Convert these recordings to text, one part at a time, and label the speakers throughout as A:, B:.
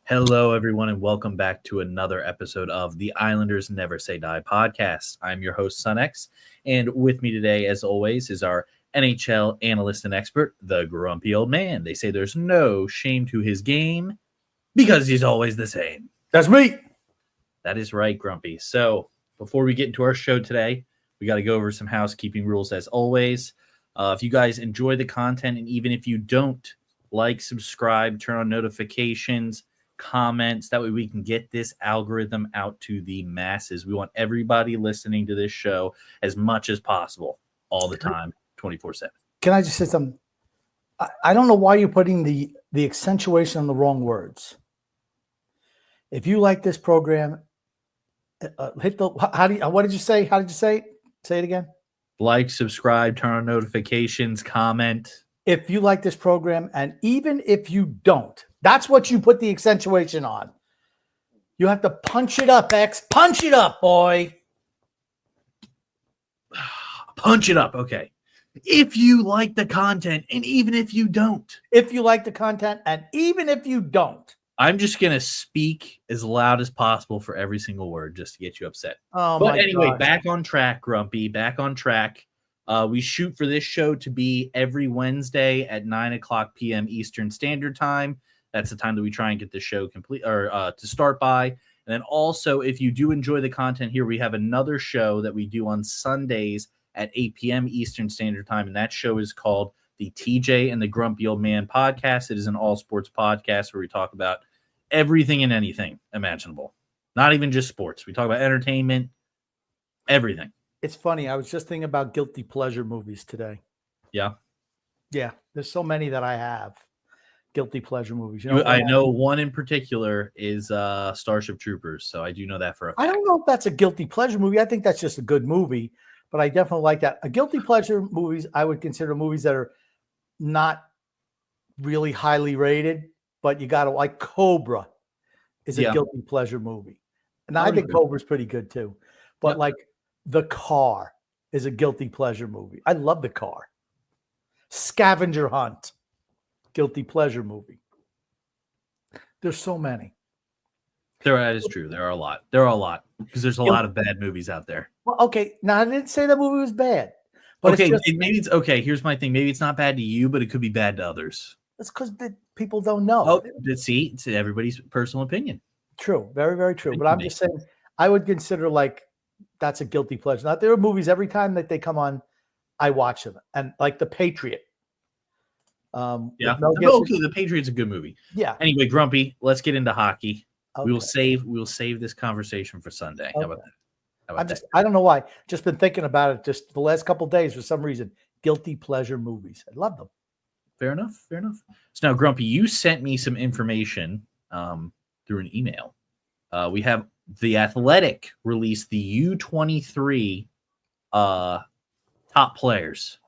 A: Hello, everyone, and welcome back to another episode of the Islanders Never Say Die podcast. I'm your host, SunX, and with me today, as always, is our NHL analyst and expert, the grumpy old man. They say there's no shame to his game because he's always the same.
B: That's me.
A: That is right, Grumpy. So before we get into our show today, we got to go over some housekeeping rules as always. If you guys enjoy the content, and even if you don't, like, subscribe, turn on notifications, comments. That way we can get this algorithm out to the masses. We want everybody listening to this show as much as possible, all the time, 24/7.
B: Can I just say something? I don't know why you're putting the accentuation on the wrong words. If you like this program, hit the. What did you say? How did you say it? Say it again.
A: Like, subscribe, turn on notifications, comment.
B: If you like this program, and even if you don't, that's what you put the accentuation on. You have to punch it up, X. Punch it up, boy.
A: Punch it up. Okay. If you like the content, and even if you don't.
B: If you like the content, and even if you don't.
A: I'm just going to speak as loud as possible for every single word just to get you upset.
B: Oh,
A: but anyway,
B: gosh.
A: Back on track, Grumpy. Back on track. We shoot for this show to be every Wednesday at 9:00 p.m. Eastern Standard Time. That's the time that we try and get the show complete or to start by. And then also, if you do enjoy the content here, we have another show that we do on Sundays at 8 p.m. Eastern Standard Time. And that show is called the TJ and the Grumpy Old Man podcast. It is an all sports podcast where we talk about everything and anything imaginable. Not even just sports. We talk about entertainment, everything.
B: It's funny. I was just thinking about guilty pleasure movies today.
A: Yeah.
B: Yeah. There's so many that I have. Guilty pleasure movies.
A: I know one in particular is Starship Troopers, so I do know that for a fact.
B: I don't know if that's a guilty pleasure movie. I think that's just a good movie, but I definitely like that. A guilty pleasure movies, I would consider movies that are not really highly rated, but you got to like Cobra is a guilty pleasure movie. And I think Cobra's pretty good too. But like The Car is a guilty pleasure movie. I love The Car. Scavenger Hunt. Guilty pleasure movie. There's so many.
A: That is true. There are a lot. There are a lot because there's a lot of bad movies out there.
B: Well, okay. Now I didn't say that movie was bad. But
A: okay, maybe it's okay. Here's my thing. Maybe it's not bad to you, but it could be bad to others.
B: That's because people don't know.
A: Oh, see, it's everybody's personal opinion.
B: True. Very, very true. But I'm just saying, I would consider like that's a guilty pleasure. Now, there are movies every time that they come on, I watch them. And like The Patriot.
A: The Patriot's a good movie.
B: Yeah.
A: Anyway, Grumpy, let's get into hockey.
B: Okay.
A: We will save this conversation for Sunday.
B: Okay.
A: How about that?
B: I don't know why. Just been thinking about it just the last couple of days for some reason. Guilty pleasure movies. I love them.
A: Fair enough. So now, Grumpy, you sent me some information through an email. We have The Athletic released the U23 top players.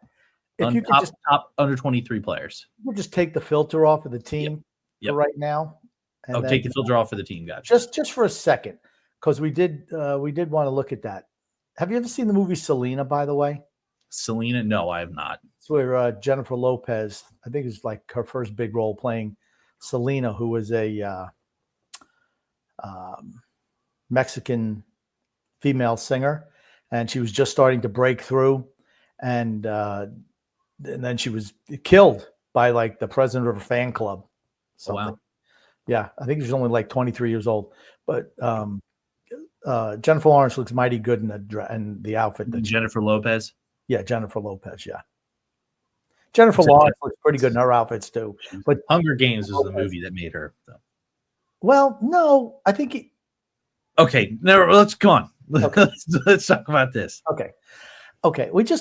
B: If you could
A: top under 23 players.
B: We'll just take the filter off of the team for right now.
A: And take the filter off for the team, gotcha.
B: Just for a second, because we did want to look at that. Have you ever seen the movie Selena, by the way?
A: Selena? No, I have not.
B: It's where Jennifer Lopez, I think it's like her first big role playing Selena, who was a Mexican female singer, and she was just starting to break through, and then she was killed by like the president of her fan club. Something.
A: Wow.
B: Yeah, I think she's only like 23 years old, but Jennifer Lawrence looks mighty good in the outfit.
A: Jennifer Lopez?
B: Yeah, Jennifer Lopez, yeah. Jennifer Lawrence looks pretty good in her outfits too. But
A: Hunger Games was the movie that made her. So.
B: Well, no, I think
A: okay, let's come on.
B: Okay.
A: Let's talk about this.
B: Okay.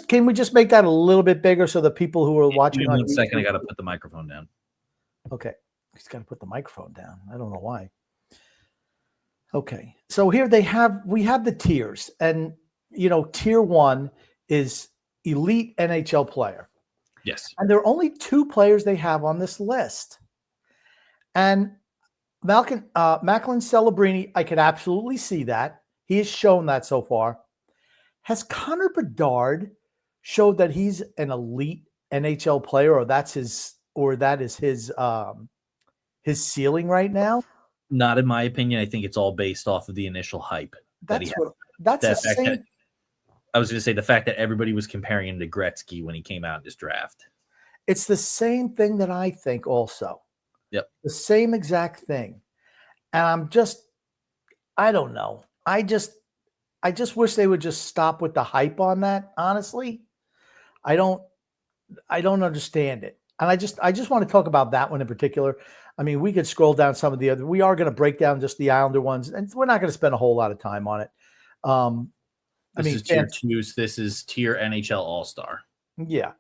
B: Can we just make that a little bit bigger so the people who are watching
A: Give me 1 second, I gotta put the microphone down.
B: Okay. He's got to put the microphone down. I don't know why. Okay. So here we have the tiers, and tier 1 is elite NHL player.
A: Yes.
B: And there are only 2 players they have on this list. And Macklin Celebrini, I could absolutely see that. He has shown that so far. Has Connor Bedard showed that he's an elite NHL player, or that is his ceiling right now?
A: Not in my opinion. I think it's all based off of the initial hype that he
B: That's
A: had.
B: what. That's the
A: Fact
B: same.
A: I was going to say the fact that everybody was comparing him to Gretzky when he came out in this draft.
B: It's the same thing that I think also.
A: Yep.
B: The same exact thing. And I don't know. I just wish they would just stop with the hype on that, honestly. I don't understand it. And I just want to talk about that one in particular. I mean, we could scroll down some of the other. We are going to break down just the Islander ones, and we're not going to spend a whole lot of time on it.
A: This is tier 2. This is tier NHL All-Star.
B: Yeah.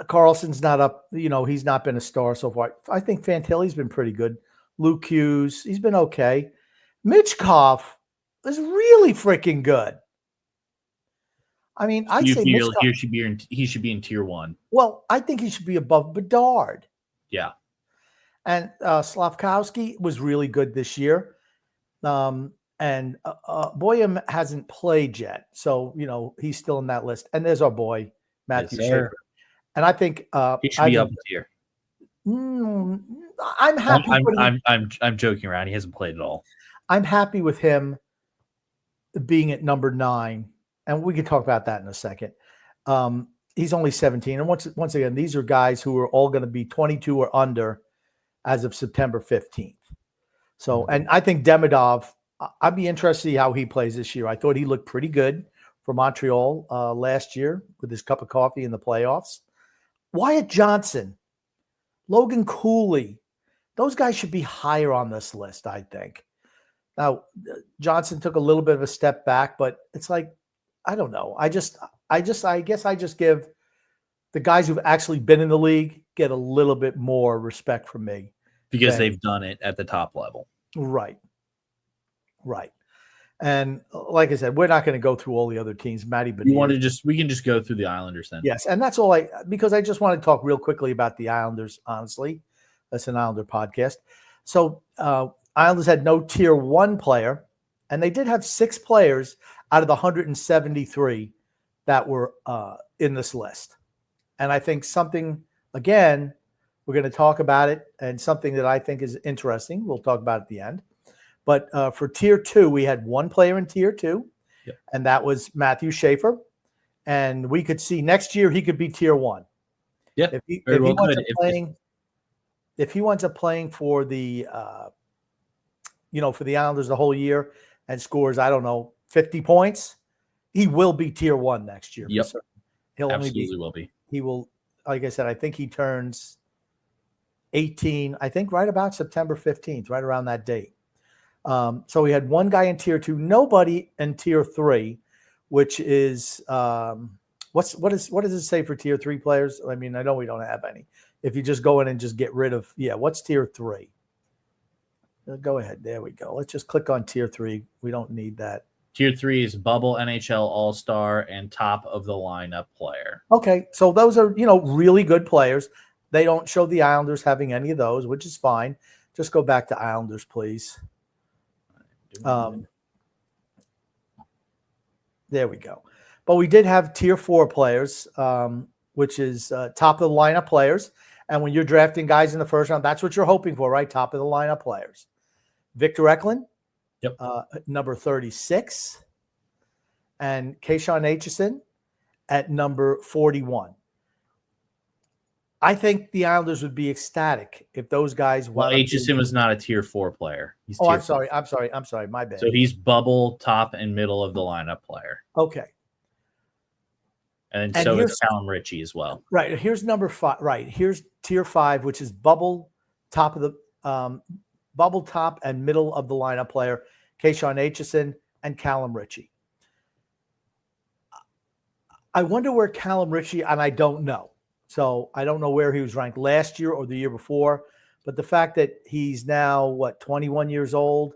B: Carlson's not up. He's not been a star so far. I think Fantilli's been pretty good. Luke Hughes, he's been okay. Mitchkov is really freaking good. I mean, I'd say
A: he should be in tier 1.
B: Well, I think he should be above Bedard.
A: Yeah.
B: And Slavkowski was really good this year. And Boyum hasn't played yet. So, he's still in that list. And there's our boy, Matthew Schaefer. And I think
A: he should be up in tier.
B: I'm happy.
A: I'm joking around. He hasn't played at all.
B: I'm happy with him being at number 9. And we can talk about that in a second. He's only 17. And once again, these are guys who are all going to be 22 or under as of September 15th. So, and I think Demidov, I'd be interested to see how he plays this year. I thought he looked pretty good for Montreal last year with his cup of coffee in the playoffs. Wyatt Johnson, Logan Cooley, those guys should be higher on this list, I think. Now, Johnson took a little bit of a step back, but it's like, I don't know. I guess I just give the guys who've actually been in the league get a little bit more respect from me.
A: Because they've done it at the top level.
B: Right. And like I said, we're not going to go through all the other teams. Matty Beniers.
A: We can just go through the Islanders then.
B: Yes, and that's all because I just want to talk real quickly about the Islanders, honestly. That's an Islander podcast. So Islanders had no tier 1 player, and they did have 6 players out of the 173 that were in this list. And I think something, again, we're going to talk about it, and something that I think is interesting, we'll talk about at the end. But for tier 2, we had 1 player in tier 2, and that was Matthew Schaefer. And we could see next year he could be tier 1.
A: Yeah,
B: if he winds up playing for the for the Islanders the whole year and scores, I don't know, 50 points, he will be tier 1 next year.
A: Yep.
B: He'll
A: absolutely will be.
B: He will, like I said, I think he turns 18, I think right about September 15th, right around that date. So we had 1 guy in tier 2, nobody in tier 3, which is what does it say for tier 3 players? I mean, I know we don't have any. If you just go in and just get rid of, what's tier 3? Go ahead. There we go. Let's just click on tier 3. We don't need that.
A: Tier 3 is bubble NHL All-Star and top of the lineup player.
B: Okay. So those are, really good players. They don't show the Islanders having any of those, which is fine. Just go back to Islanders, please. There we go. But we did have tier 4 players, which is top of the lineup players. And when you're drafting guys in the first round, that's what you're hoping for, right? Top of the lineup players. Victor Eklund, number 36, and Keishon Aitchison at number 41. I think the Islanders would be ecstatic if those guys.
A: Well, Aitchison was not a tier 4 player.
B: I'm sorry. My bad.
A: So he's bubble, top, and middle of the lineup player.
B: Okay.
A: And so is Callum Ritchie as well.
B: Right. Here's number 5. Right. Here's tier 5, which is bubble, top of the bubble, top, and middle of the lineup player, Keishon Aitchison and Callum Ritchie. I wonder where Callum Ritchie, and I don't know. So I don't know where he was ranked last year or the year before, but the fact that he's now 21 years old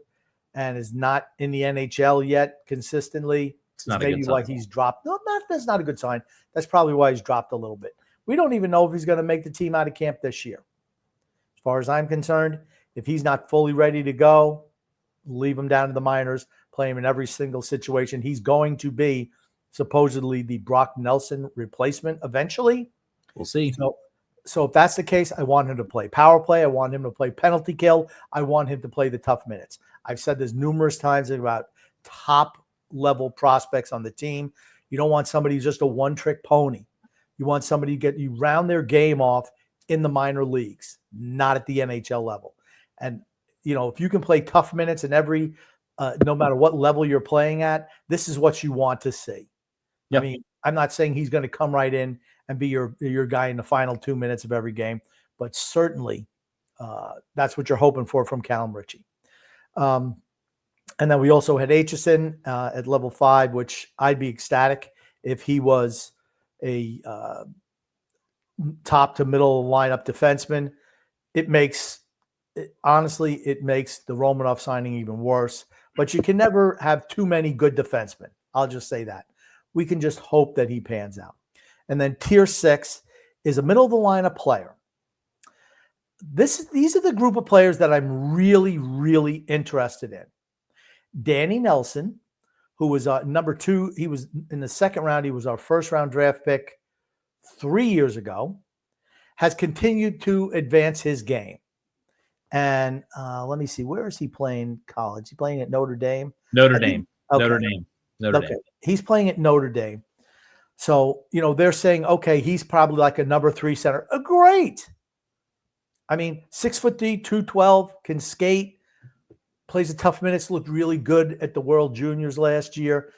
B: and is not in the NHL yet consistently,
A: it's not
B: maybe why he's dropped. No, that's not a good sign. That's probably why he's dropped a little bit. We don't even know if he's going to make the team out of camp this year. As far as I'm concerned, if he's not fully ready to go, leave him down to the minors, play him in every single situation. He's going to be supposedly the Brock Nelson replacement eventually.
A: We'll see.
B: So if that's the case, I want him to play power play. I want him to play penalty kill. I want him to play the tough minutes. I've said this numerous times about top level prospects on the team. You don't want somebody who's just a one-trick pony. You want somebody to you round their game off in the minor leagues, not at the NHL level. And, if you can play tough minutes in every, no matter what level you're playing at, this is what you want to see. Yep. I mean, I'm not saying he's going to come right in and be your guy in the final 2 minutes of every game, but certainly that's what you're hoping for from Callum Ritchie. And then we also had Aitchison at level 5, which I'd be ecstatic if he was a top to middle lineup defenseman. It makes the Romanov signing even worse. But you can never have too many good defensemen. I'll just say that. We can just hope that he pans out. And then tier 6 is a middle of the lineup player. These are the group of players that I'm really, really interested in. Danny Nelson, who was number 2. He was in the second round. He was our first round draft pick 3 years ago, has continued to advance his game. And let me see, where is he playing college? Is he playing at Notre Dame?
A: Notre Dame.
B: He's playing at Notre Dame. So, they're saying, okay, he's probably like a number 3 center. Great. I mean, 6'D", 212, can skate. Plays a tough minutes, looked really good at the World Juniors last year.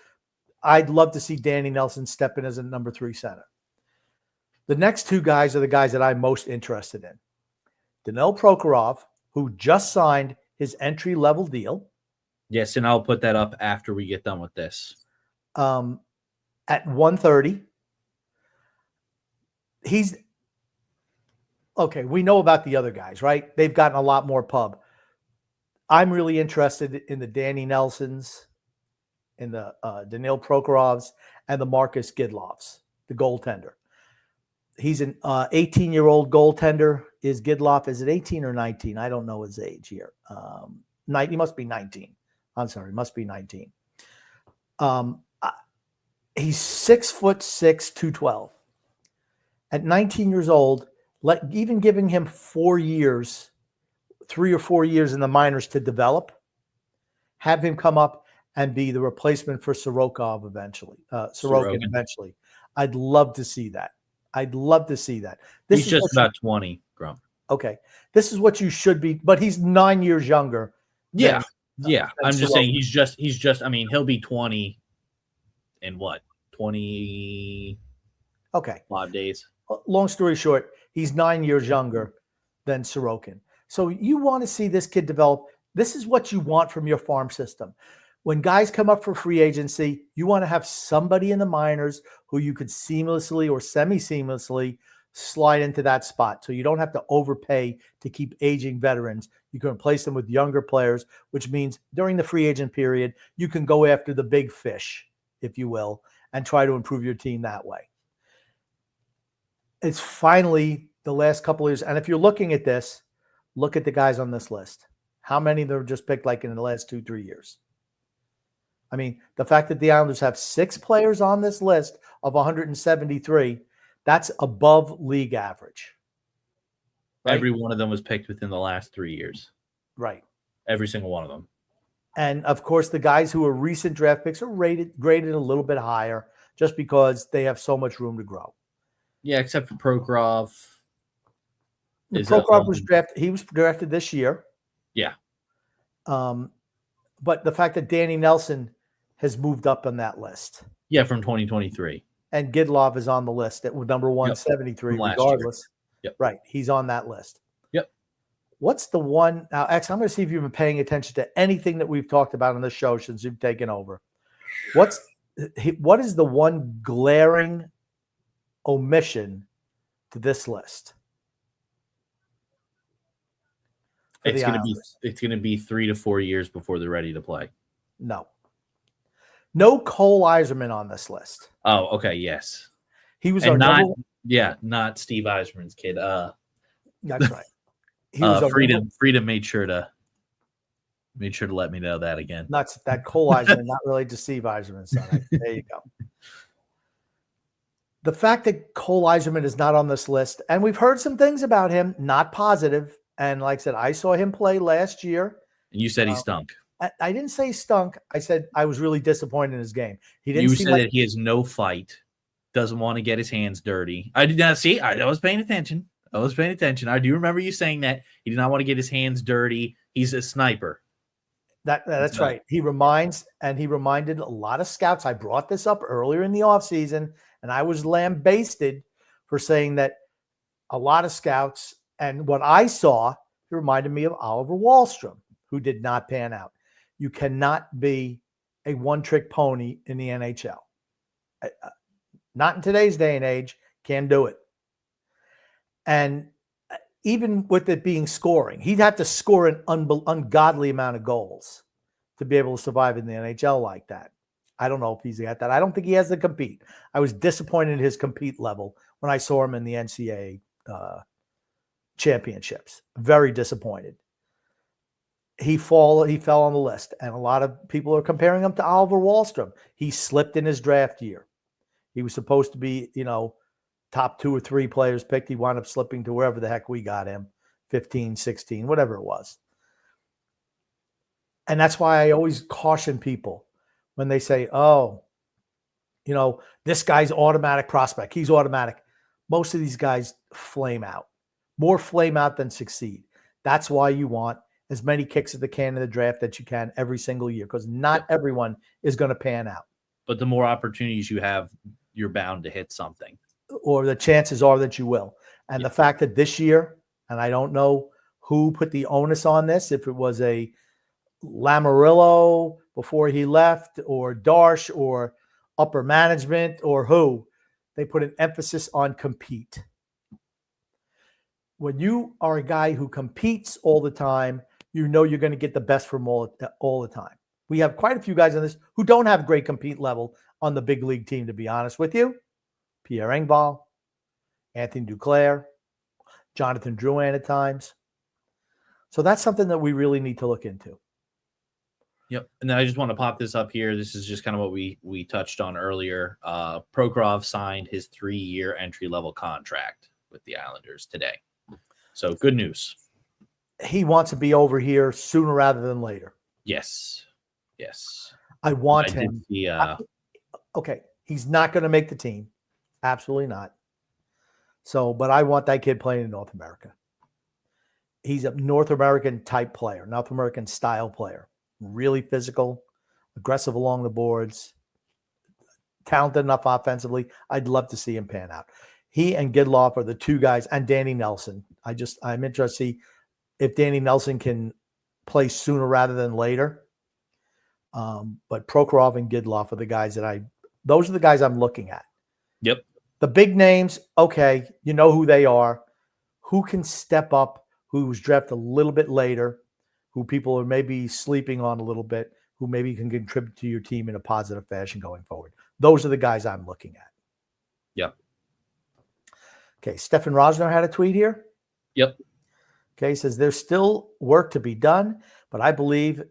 B: I'd love to see Danny Nelson step in as a number 3 center. The next 2 guys are the guys that I'm most interested in. Danil Prokhorov, who just signed his entry-level deal.
A: Yes, and I'll put that up after we get done with this.
B: At 130. He's okay. We know about the other guys, right? They've gotten a lot more pub. I'm really interested in the Danny Nelsons, in the Danil Prokhorovs, and the Marcus Gidlovs, the goaltender. He's an 18-year-old goaltender. Is Gidlov, is it 18 or 19? I don't know his age here. He must be 19. I'm sorry, must be 19. He's 6'6", 212. At 19 years old, even giving him 4 years, 3 or 4 years in the minors to develop, have him come up and be the replacement for Sorokin eventually. I'd love to see that. He's
A: just about 20, Grump.
B: Okay. This is what you should be, but he's 9 years younger.
A: Yeah. I'm just saying he's just, I mean, he'll be 20 in what? 20 5 days.
B: Long story short, he's 9 years younger than Sorokin. So you want to see this kid develop. This is what you want from your farm system. When guys come up for free agency, you want to have somebody in the minors who you could seamlessly or semi-seamlessly slide into that spot. So you don't have to overpay to keep aging veterans. You can replace them with younger players, which means during the free agent period, you can go after the big fish, if you will, and try to improve your team that way. It's finally the last couple of years. And if you're looking at this, look at the guys on this list. How many they're just picked like in the last 2-3 years? I mean, the fact that the Islanders have 6 players on this list of 173, that's above league average.
A: Right? Every one of them was picked within the last 3 years.
B: Right.
A: Every single one of them.
B: And, of course, the guys who are recent draft picks are graded a little bit higher just because they have so much room to grow.
A: Yeah, except for Prokhorov.
B: Prokhorov was drafted. He was drafted this year.
A: Yeah.
B: But the fact that Danny Nelson has moved up on that list.
A: Yeah, from 2023.
B: And Gidlov is on the list at number 173, regardless.
A: Yep.
B: Right. He's on that list.
A: Yep.
B: What's the one? Now, X, I'm going to see if you've been paying attention to anything that we've talked about on the show since you've taken over. What is the one glaring omission to this list?
A: It's going to be 3 to 4 years before they're ready to play.
B: No Cole Eiserman on this list.
A: Oh, okay, yes.
B: He was
A: not Steve Eiserman's kid.
B: That's right. He was
A: Freedom made sure to let me know that again.
B: That Cole Eiserman, not related to Steve Eiserman's son. There you go. The fact that Cole Eiserman is not on this list, and we've heard some things about him, not positive. And like I said, I saw him play last year.
A: And you said he stunk.
B: I didn't say stunk. I said I was really disappointed in his game. He didn't.
A: You said that he has no fight, doesn't want to get his hands dirty. I did not see. I was paying attention. I do remember you saying that he did not want to get his hands dirty. He's a sniper.
B: That's right. He reminded a lot of scouts. I brought this up earlier in the offseason, and I was lambasted for saying that a lot of scouts, and what I saw, it reminded me of Oliver Wahlstrom, who did not pan out. You cannot be a one-trick pony in the NHL. Not in today's day and age. Can't do it. And even with it being scoring, he'd have to score an ungodly amount of goals to be able to survive in the NHL like that. I don't know if he's got that. I don't think he has to compete. I was disappointed in his compete level when I saw him in the NCAA championships. Very disappointed. He fell on the list, and a lot of people are comparing him to Oliver Wahlstrom. He slipped in his draft year. He was supposed to be, top 2 or 3 players picked. He wound up slipping to wherever the heck we got him, 15, 16, whatever it was. And that's why I always caution people when they say, oh, this guy's automatic prospect. He's automatic. Most of these guys flame out. More flame out than succeed. That's why you want as many kicks at the can in the draft that you can every single year, because not everyone is going to pan out.
A: But the more opportunities you have, you're bound to hit something.
B: Or the chances are that you will. And the fact that this year, and I don't know who put the onus on this, if it was a Lamarillo before he left, or Darsh, or upper management, or who, they put an emphasis on compete. When you are a guy who competes all the time, you're going to get the best from all the time. We have quite a few guys on this who don't have great compete level on the big league team, to be honest with you. Pierre Engvall, Anthony Duclair, Jonathan Drouin at times. So that's something that we really need to look into.
A: Yep. And then I just want to pop this up here. This is just kind of what we touched on earlier. Prokhorov signed his 3-year entry-level contract with the Islanders today. So good news.
B: He wants to be over here sooner rather than later.
A: Yes.
B: I want him. Okay. He's not going to make the team. Absolutely not. So, but I want that kid playing in North America. He's a North American type player, North American style player. Really physical, aggressive along the boards, talented enough offensively. I'd love to see him pan out. He and Gidloff are the 2 guys, and Danny Nelson. I'm interested to see if Danny Nelson can play sooner rather than later. But Prokhorov and Gidloff are the guys those are the guys I'm looking at.
A: Yep.
B: The big names, okay, you know who they are. Who can step up, who was drafted a little bit later, who people are maybe sleeping on a little bit, who maybe can contribute to your team in a positive fashion going forward. Those are the guys I'm looking at.
A: Yep.
B: Okay, Stefan Rosner had a tweet here.
A: Yep.
B: Okay, he says there's still work to be done, but I believe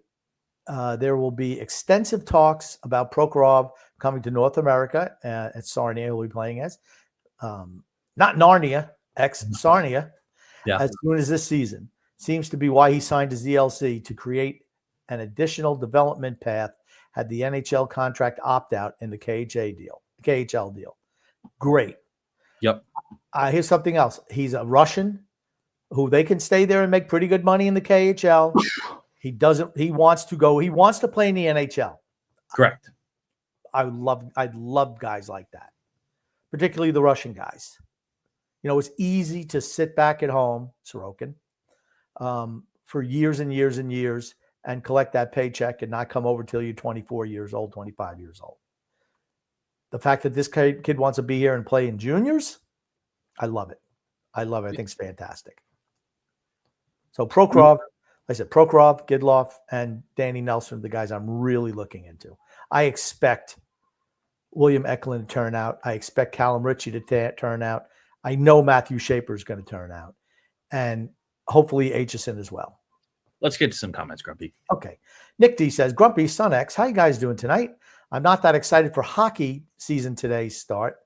B: there will be extensive talks about Prokhorov coming to North America at Sarnia, he'll be playing as. Not Narnia, ex-Sarnia, as soon as this season. Seems to be why he signed his DLC, to create an additional development path had the NHL contract opt-out in the KHL deal. Great.
A: Yep.
B: Here's something else. He's a Russian who they can stay there and make pretty good money in the KHL. He wants to play in the NHL.
A: Correct.
B: I'd love guys like that, particularly the Russian guys. It's easy to sit back at home, Sorokin, for years and years and years and collect that paycheck and not come over till you're 24 years old, 25 years old. The fact that this kid wants to be here and play in juniors, I love it. I think it's fantastic. So Prokhorov, Gidloff, and Danny Nelson are the guys I'm really looking into. I expect William Eklund to turn out. I expect Callum Ritchie to turn out. I know Matthew Shaper is going to turn out. And hopefully Aitchison as well.
A: Let's get to some comments, Grumpy.
B: Okay. Nick D says, Grumpy, Son X, how you guys doing tonight? I'm not that excited for hockey season today's start.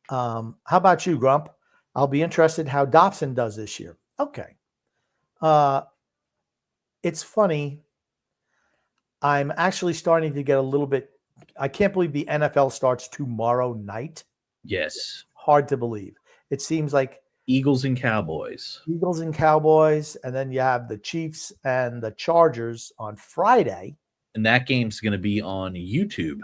B: How about you, Grump? I'll be interested how Dobson does this year. Okay. It's funny. I'm actually starting to get a little bit. I can't believe the NFL starts tomorrow night.
A: Yes.
B: Hard to believe. It seems like
A: Eagles and Cowboys.
B: And then you have the Chiefs and the Chargers on Friday.
A: And that game's going to be on YouTube.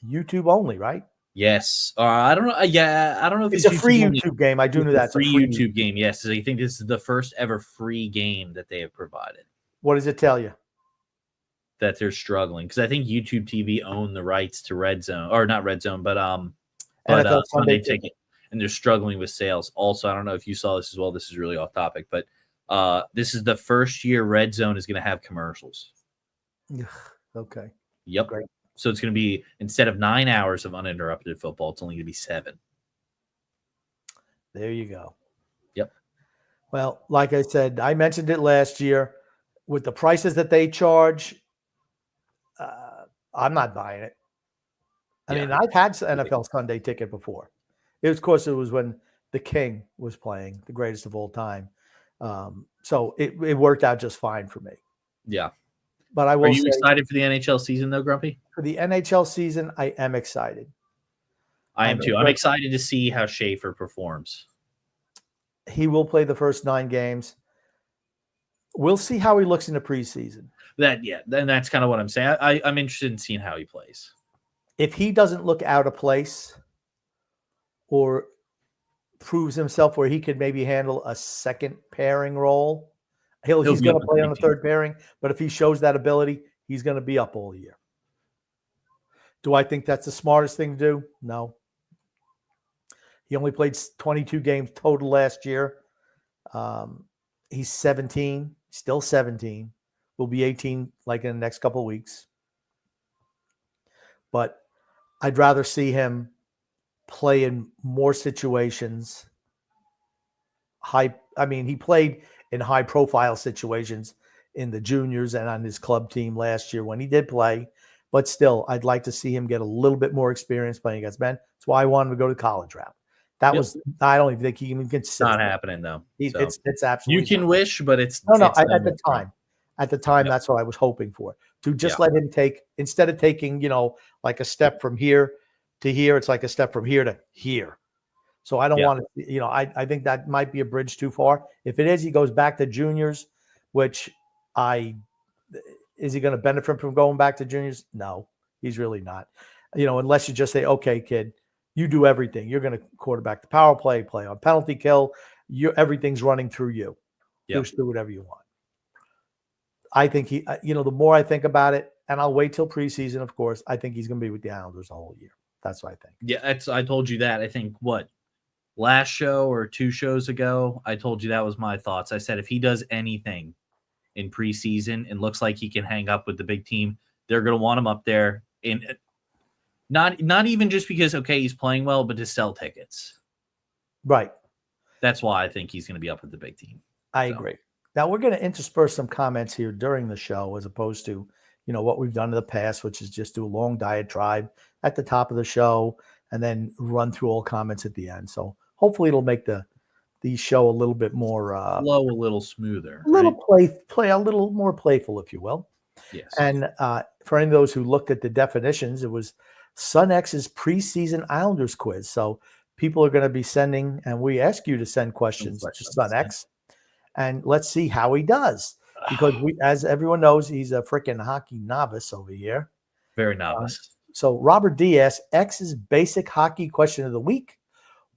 B: YouTube only, right?
A: Yes. I don't know. Yeah, I don't know if
B: it's a
A: YouTube
B: free
A: only.
B: YouTube game. I do know that's
A: a free YouTube game. Yes, I think this is the first ever free game that they have provided.
B: What does it tell you?
A: That they're struggling because I think YouTube TV owned the rights to Red Zone, or not Red Zone, but
B: NFL
A: Sunday Ticket, and they're struggling with sales. Also, I don't know if you saw this as well. This is really off topic, but this is the first year Red Zone is going to have commercials.
B: Okay.
A: Yep. Great. So it's going to be, instead of 9 hours of uninterrupted football, it's only going to be 7.
B: There you go.
A: Yep.
B: Well, like I said, I mentioned it last year. With the prices that they charge, I'm not buying it. I mean, I've had NFL Sunday Ticket before. Of course, it was when the King was playing, the greatest of all time. So it worked out just fine for me.
A: Yeah.
B: But I will
A: Are you excited for the NHL season, though, Grumpy?
B: For the NHL season, I am excited.
A: I am too. I'm excited to see how Schaefer performs.
B: He will play the first 9 games. We'll see how he looks in the preseason.
A: Then that's kind of what I'm saying. I'm interested in seeing how he plays.
B: If he doesn't look out of place or proves himself where he could maybe handle a second pairing role, he's going to play on the third pairing. But if he shows that ability, he's going to be up all year. Do I think that's the smartest thing to do? No. He only played 22 games total last year. He's 17, still 17. Will be 18 like in the next couple of weeks. But I'd rather see him play in more situations. He played in high-profile situations in the juniors and on his club team last year when he did play. But still, I'd like to see him get a little bit more experience playing against men. That's why I wanted him to go to college route. I don't even think he even consider.
A: It's not happening though.
B: It's absolutely.
A: You can wish, but it's
B: no. At the time, that's what I was hoping for. To just let him take, instead of taking, like a step from here to here, it's like a step from here to here. So I don't want to, I think that might be a bridge too far. If it is, he goes back to juniors, is he going to benefit from going back to juniors? No, he's really not. Unless you just say, okay, kid, you do everything. You're going to quarterback the power play on penalty kill. Everything's running through you. Just do whatever you want. I think the more I think about it, and I'll wait till preseason, of course, I think he's going to be with the Islanders the whole year. That's what I think.
A: Yeah, I told you that. I think last show or 2 shows ago, I told you that was my thoughts. I said if he does anything in preseason and looks like he can hang up with the big team, they're going to want him up there. And not even just because, okay, he's playing well, but to sell tickets.
B: Right.
A: That's why I think he's going to be up with the big team.
B: I agree. Now, we're going to intersperse some comments here during the show as opposed to, what we've done in the past, which is just do a long diatribe at the top of the show and then run through all comments at the end. So hopefully it'll make the show a little bit more
A: flow a little smoother.
B: A little play a little more playful, if you will.
A: Yes.
B: And for any of those who looked at the definitions, it was Sun X's preseason Islanders quiz. So people are going to be sending, and we ask you to send questions to Sun X. And let's see how he does. Because as everyone knows, he's a freaking hockey novice over here.
A: Very novice.
B: So Robert D asks, X's basic hockey question of the week.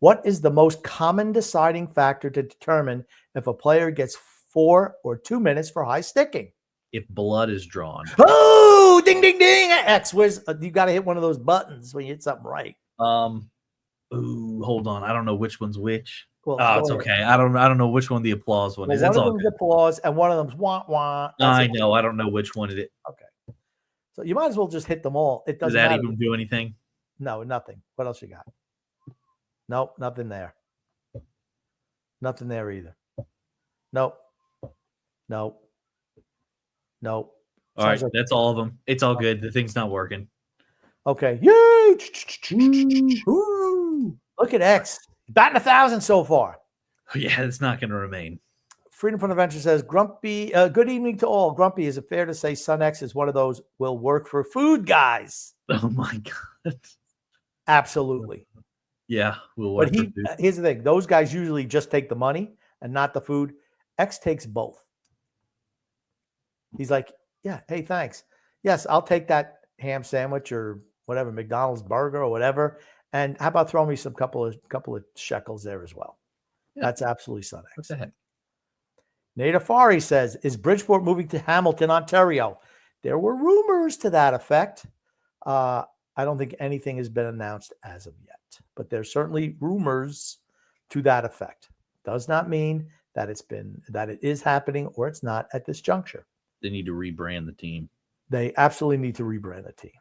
B: What is the most common deciding factor to determine if a player gets 4 or 2 minutes for high sticking?
A: If blood is drawn.
B: Oh, ding, ding, ding. X, you got to hit one of those buttons when you hit something right.
A: Hold on. I don't know which one's which.
B: Well,
A: it's okay. I don't know which one the applause one is.
B: One of them's applause and one of them's wah wah.
A: I know. I don't know which one it is.
B: Okay. So you might as well just hit them all. It doesn't
A: matter.
B: Does that
A: even do anything?
B: No, nothing. What else you got? Nope, nothing there. Nothing there either. Nope. All
A: right, that's all of them. It's all good. The thing's not working.
B: Okay. Yay! Look at X. Batting 1,000 so far.
A: Yeah, it's not going to remain.
B: Freedom from Adventure says, Grumpy, good evening to all. Grumpy, is it fair to say Sun X is one of those will work for food guys?
A: Oh my God.
B: Absolutely.
A: Yeah, we'll work
B: But
A: for food.
B: here's the thing. Those guys usually just take the money and not the food. X takes both. He's like, yeah, hey, thanks. Yes, I'll take that ham sandwich or whatever, McDonald's burger or whatever. And how about throwing me some couple of shekels there as well? Yeah. That's absolutely Sun X.
A: What the heck?
B: Nate Afari says, is Bridgeport moving to Hamilton, Ontario? There were rumors to that effect. I don't think anything has been announced as of yet, but there's certainly rumors to that effect. Does not mean that it is happening or it's not at this juncture.
A: They need to rebrand the team.
B: They absolutely need to rebrand the team.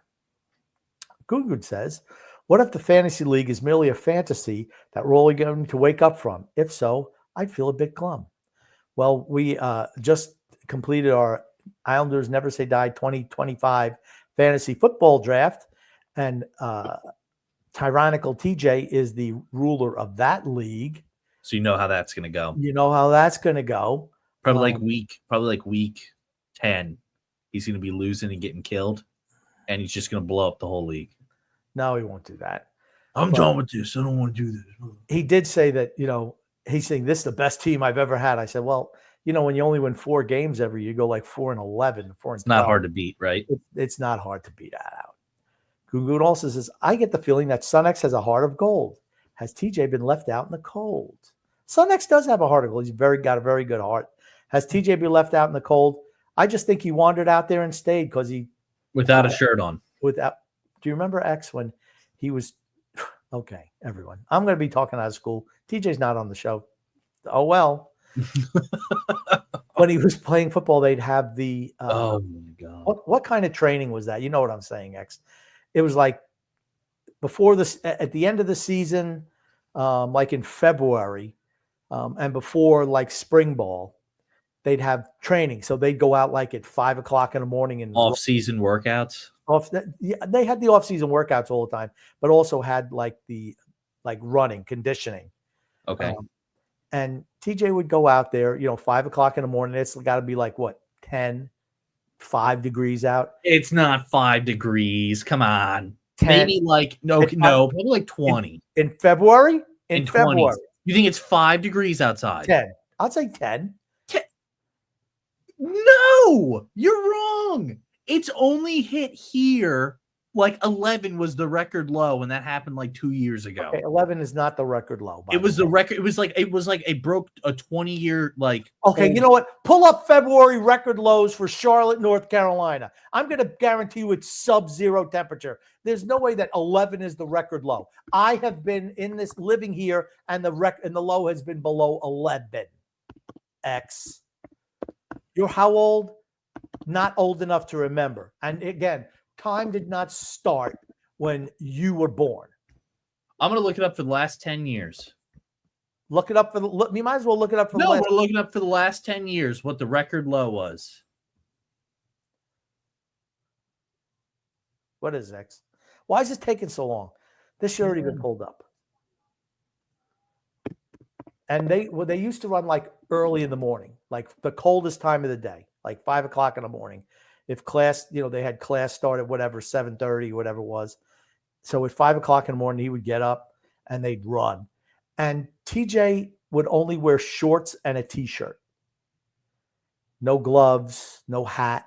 B: Good says, what if the fantasy league is merely a fantasy that we're only going to wake up from? If so, I'd feel a bit glum. Well, we just completed our Islanders Never Say Die 2025 fantasy football draft, and Tyrannical TJ is the ruler of that league.
A: So you know how that's going to go.
B: You know how that's going to go.
A: Probably like week 10, he's going to be losing and getting killed, and he's just going to blow up the whole league.
B: No, he won't do that.
A: I'm done with this. I don't want to do this.
B: He did say that, he's saying this is the best team I've ever had. I said, well, when you only win 4 games every year, you go like 4-11, 4-12.
A: It's not hard to beat, right?
B: It's not hard to beat that out. Gugu also says, I get the feeling that Sun X has a heart of gold. Has TJ been left out in the cold? Sun X does have a heart of gold. He's got a very good heart. Has TJ been left out in the cold? I just think he wandered out there and stayed because he
A: without a shirt on.
B: Do you remember X when he was okay? Everyone, I'm going to be talking out of school. TJ's not on the show. Oh well. When he was playing football, they'd have the
A: oh my God.
B: What kind of training was that? You know what I'm saying, X? It was like before this at the end of the season, like in February, and before like spring ball, they'd have training. So they'd go out like at 5 o'clock in the morning and
A: off-season workouts.
B: They had the off-season workouts all the time, but also had like running, conditioning.
A: Okay.
B: And TJ would go out there, 5 o'clock in the morning. It's got to be like what, 5 degrees out.
A: It's not 5 degrees. Come on. 10, maybe like probably like 20
B: in February. In February,
A: 20s. You think it's 5 degrees outside?
B: 10. I'd say 10.
A: No, you're wrong. It's only hit here. Like 11 was the record low, and that happened like 2 years ago.
B: Okay, 11 is not the record low.
A: It was the record. It was like it broke a 20-year like.
B: Okay, you know what? Pull up February record lows for Charlotte, North Carolina. I'm going to guarantee you it's sub-zero temperature. There's no way that 11 is the record low. I have been in this living here, and the low has been below 11. X. You're how old? Not old enough to remember. And again, time did not start when you were born.
A: I'm going to look it up for the last 10 years.
B: Look it up you might as well look it up for
A: we're looking up for the last 10 years what the record low was.
B: What is X? Why is this taking so long? This should already been pulled up. And they used to run like early in the morning, like the coldest time of the day, like 5 o'clock in the morning. If class, they had class start at whatever, 7:30, whatever it was. So at 5 o'clock in the morning, he would get up and they'd run. And TJ would only wear shorts and a t-shirt. No gloves, no hat.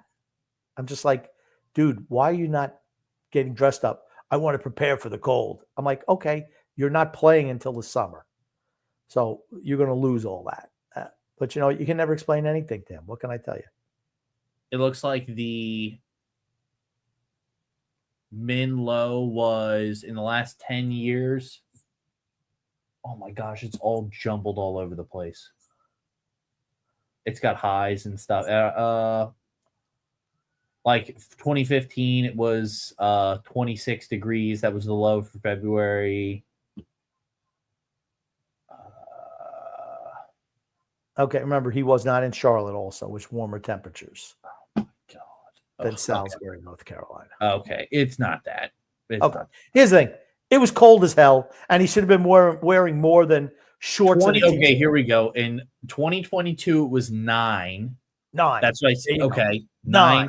B: I'm just like, dude, why are you not getting dressed up? I want to prepare for the cold. I'm like, okay, you're not playing until the summer. So you're going to lose all that. But, you can never explain anything to him. What can I tell you?
A: It looks like the min low was in the last 10 years. Oh my gosh, it's all jumbled all over the place. It's got highs and stuff. Like 2015, it was 26 degrees. That was the low for February.
B: Okay, remember, he was not in Charlotte also, which warmer temperatures.
A: Oh, my God.
B: Than Salisbury, North Carolina.
A: Okay, it's not that.
B: Okay, here's the thing. It was cold as hell, and he should have been wearing more than shorts.
A: Okay, here we go. In 2022, it was 9.
B: 9.
A: That's what I see. Okay. 9.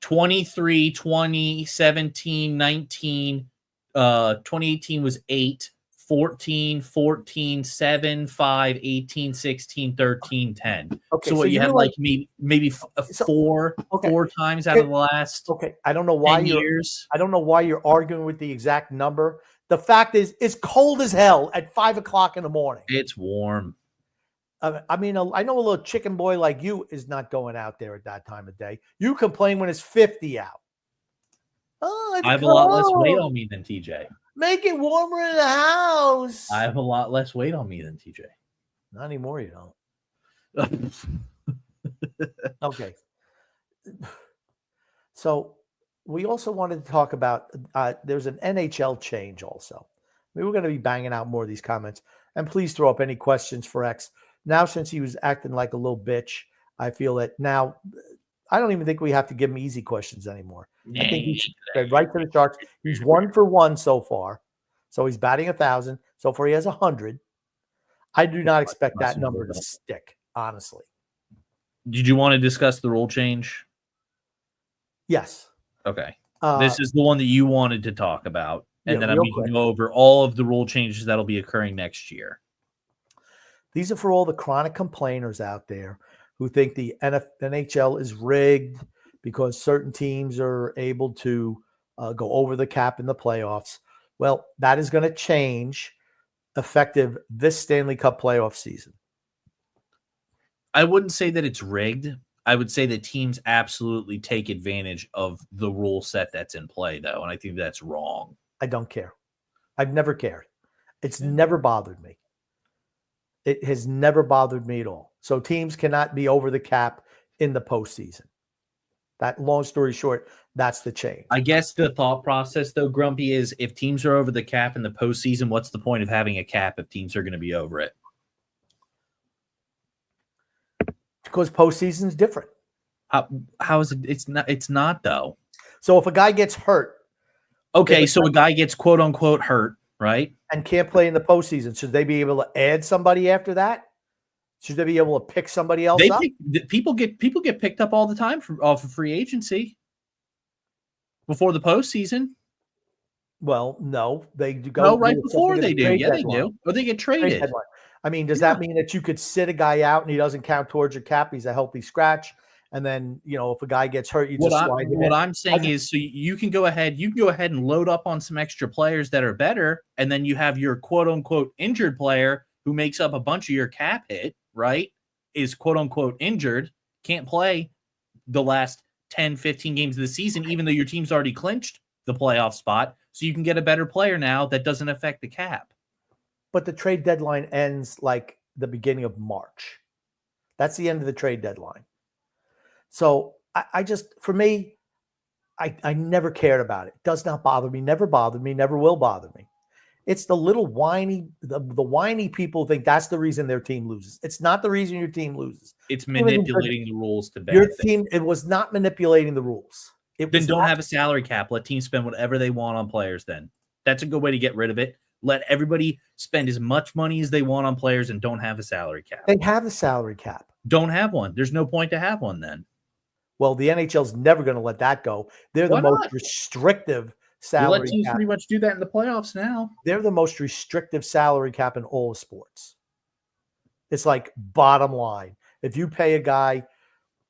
A: 23, 20, 17, 19. 2018 was 8. 14, 14, 7, 5, 18, 16, 13, 10. Okay, so what you had like maybe four times out of the last
B: I don't know why
A: 10 years.
B: I don't know why you're arguing with the exact number. The fact is, it's cold as hell at 5 o'clock in the morning.
A: It's warm.
B: I mean, I know a little chicken boy like you is not going out there at that time of day. You complain when it's 50 out.
A: Oh, I have a lot less weight on me than TJ.
B: Make it warmer in the house.
A: I have a lot less weight on me than TJ.
B: Not anymore, you don't. Okay. So we also wanted to talk about there's an NHL change also. We were going to be banging out more of these comments. And please throw up any questions for X. Now, since he was acting like a little bitch, I feel that now I don't even think we have to give him easy questions anymore. I think he should go right to the Sharks. He's 1 for 1 so far. So he's batting 1,000. So far he has 100. I do not expect that number to stick, honestly.
A: Did you want to discuss the rule change?
B: Yes.
A: Okay. This is the one that you wanted to talk about. And then we can go over all of the rule changes that'll be occurring next year.
B: These are for all the chronic complainers out there who think the NHL is rigged because certain teams are able to go over the cap in the playoffs. Well, that is going to change effective this Stanley Cup playoff season.
A: I wouldn't say that it's rigged. I would say that teams absolutely take advantage of the rule set that's in play, though, and I think that's wrong.
B: I don't care. I've never cared. It's never bothered me. It has never bothered me at all. So teams cannot be over the cap in the postseason. That, long story short, that's the change.
A: I guess the thought process, though, Grumpy, is if teams are over the cap in the postseason, what's the point of having a cap if teams are going to be over it?
B: Because postseason is different.
A: How is it? It's not, though.
B: So if a guy gets hurt.
A: Okay, so a guy gets quote unquote hurt, right?
B: And can't play in the postseason. Should they be able to add somebody after that? Should they be able to pick somebody else up?
A: People get picked up all the time off of free agency before the postseason.
B: Well, no, they go.
A: No, right before they do. Yeah, they do. Or they get traded.
B: I mean, does that mean that you could sit a guy out and he doesn't count towards your cap? He's a healthy scratch. And then, if a guy gets hurt, you just slide him in.
A: What I'm saying is, so you can go ahead and load up on some extra players that are better, and then you have your quote unquote injured player who makes up a bunch of your cap hit, right? Is quote unquote injured, can't play the last 10, 15 games of the season, even though your team's already clinched the playoff spot. So you can get a better player now that doesn't affect the cap.
B: But the trade deadline ends like the beginning of March. That's the end of the trade deadline. So I just, for me, I never cared about it. It does not bother me, never bothered me, never will bother me. It's the little whiny, the whiny people think that's the reason their team loses. It's not the reason your team loses.
A: It's manipulating the rules to benefit.
B: Your team, it was not manipulating the rules.
A: Then don't have a salary cap. Let teams spend whatever they want on players then. That's a good way to get rid of it. Let everybody spend as much money as they want on players and don't have a salary cap.
B: They have a salary cap.
A: Don't have one. There's no point to have one then.
B: Well, the NHL's never going to let that go. They're the most restrictive salary cap.
A: Let teams pretty much do that in the playoffs now.
B: They're the most restrictive salary cap in all of sports. It's like bottom line. If you pay a guy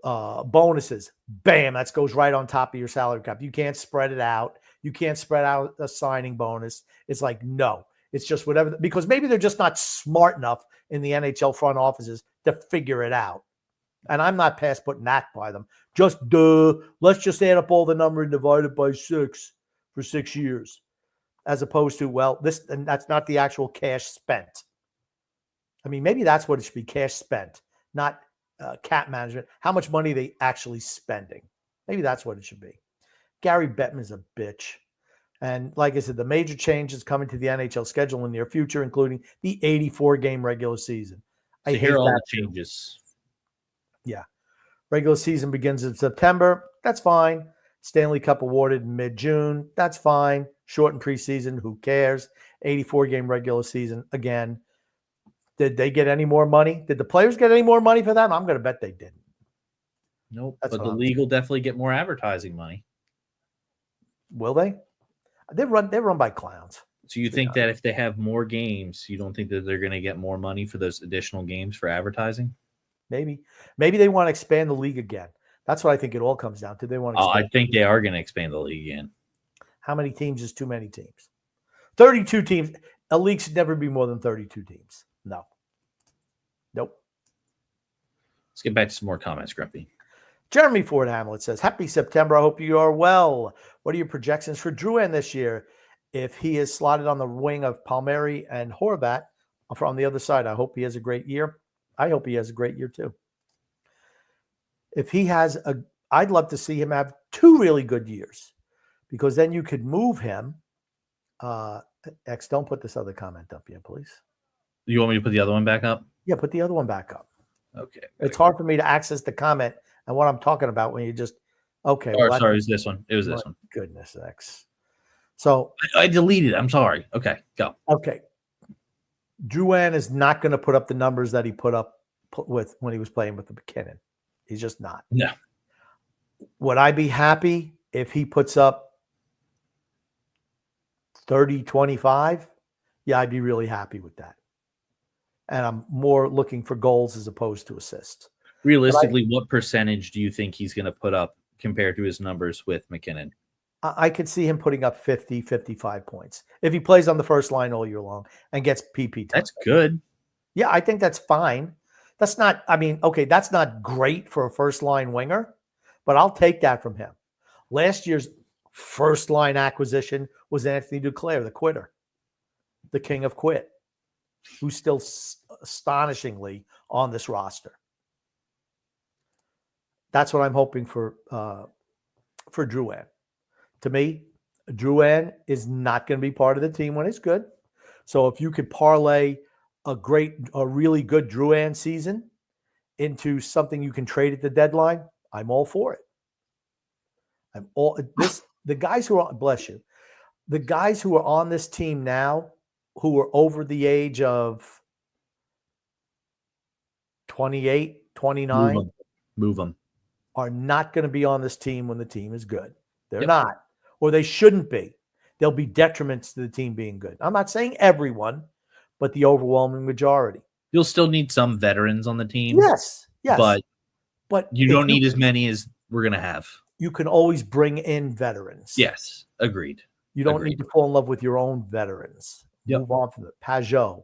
B: bonuses, bam, that goes right on top of your salary cap. You can't spread it out. You can't spread out a signing bonus. It's like, no. It's just whatever. Because maybe they're just not smart enough in the NHL front offices to figure it out. And I'm not past putting that by them. Let's just add up all the number and divide it by 6 for 6 years. As opposed to, and that's not the actual cash spent. I mean, maybe that's what it should be, cash spent, not cap management. How much money are they actually spending? Maybe that's what it should be. Gary Bettman is a bitch. And like I said, the major changes coming to the NHL schedule in the near future, including the 84-game regular season.
A: I hear all the changes.
B: Yeah. Regular season begins in September. That's fine. Stanley Cup awarded in mid-June. That's fine. Shortened preseason. Who cares? 84-game regular season. Again, did they get any more money? Did the players get any more money for that? I'm going to bet they didn't.
A: Nope. But the league will definitely get more advertising money.
B: Will they? They're run by clowns.
A: So you think that if they have more games, you don't think that they're going to get more money for those additional games for advertising?
B: Maybe they want to expand the league again. That's what I think it all comes down to. They want to expand.
A: I think they are going to expand the league again.
B: How many teams is too many teams? 32 teams. A league should never be more than 32 teams. No. Nope.
A: Let's get back to some more comments, Grumpy.
B: Jeremy Ford Hamlet says, happy September. I hope you are well. What are your projections for Drouin this year? If he is slotted on the wing of Palmieri and Horvat from the other side, I hope he has a great year. I hope he has a great year too. If he has I'd love to see him have 2 really good years, because then you could move him. X, don't put this other comment up yet, please.
A: You want me to put the other one back up?
B: Yeah, put the other one back up.
A: Okay.
B: It's hard for me to access the comment and what I'm talking about when you just, okay.
A: Oh, well, sorry, it was this one. It was this one.
B: Goodness, X. So
A: I deleted it. I'm sorry. Okay, go.
B: Okay. Drouin is not going to put up the numbers that he put up with when he was playing with the McKinnon. He's just not.
A: No.
B: Would I be happy if he puts up 30-25? Yeah, I'd be really happy with that. And I'm more looking for goals as opposed to assists.
A: Realistically, what percentage do you think he's going to put up compared to his numbers with McKinnon?
B: I could see him putting up 50, 55 points if he plays on the first line all year long and gets PP time.
A: That's good.
B: Yeah, I think that's fine. That's not, that's not great for a first line winger, but I'll take that from him. Last year's first line acquisition was Anthony Duclair, the quitter, the king of quit, who's still astonishingly on this roster. That's what I'm hoping for Drouin. To me, Drouin is not going to be part of the team when it's good. So if you could parlay a really good Drouin season into something you can trade at the deadline, I'm all for it. The guys who are, bless you, the guys who are on this team now, who are over the age of 28, 29,
A: move them,
B: are not going to be on this team when the team is good. They're not, or they shouldn't be. They'll be detriments to the team being good. I'm not saying everyone, but the overwhelming majority.
A: You'll still need some veterans on the team.
B: Yes.
A: But you don't need as many as we're going to have.
B: You can always bring in veterans.
A: Yes, agreed.
B: You don't need to fall in love with your own veterans.
A: Yep.
B: Move on from it. Pajot,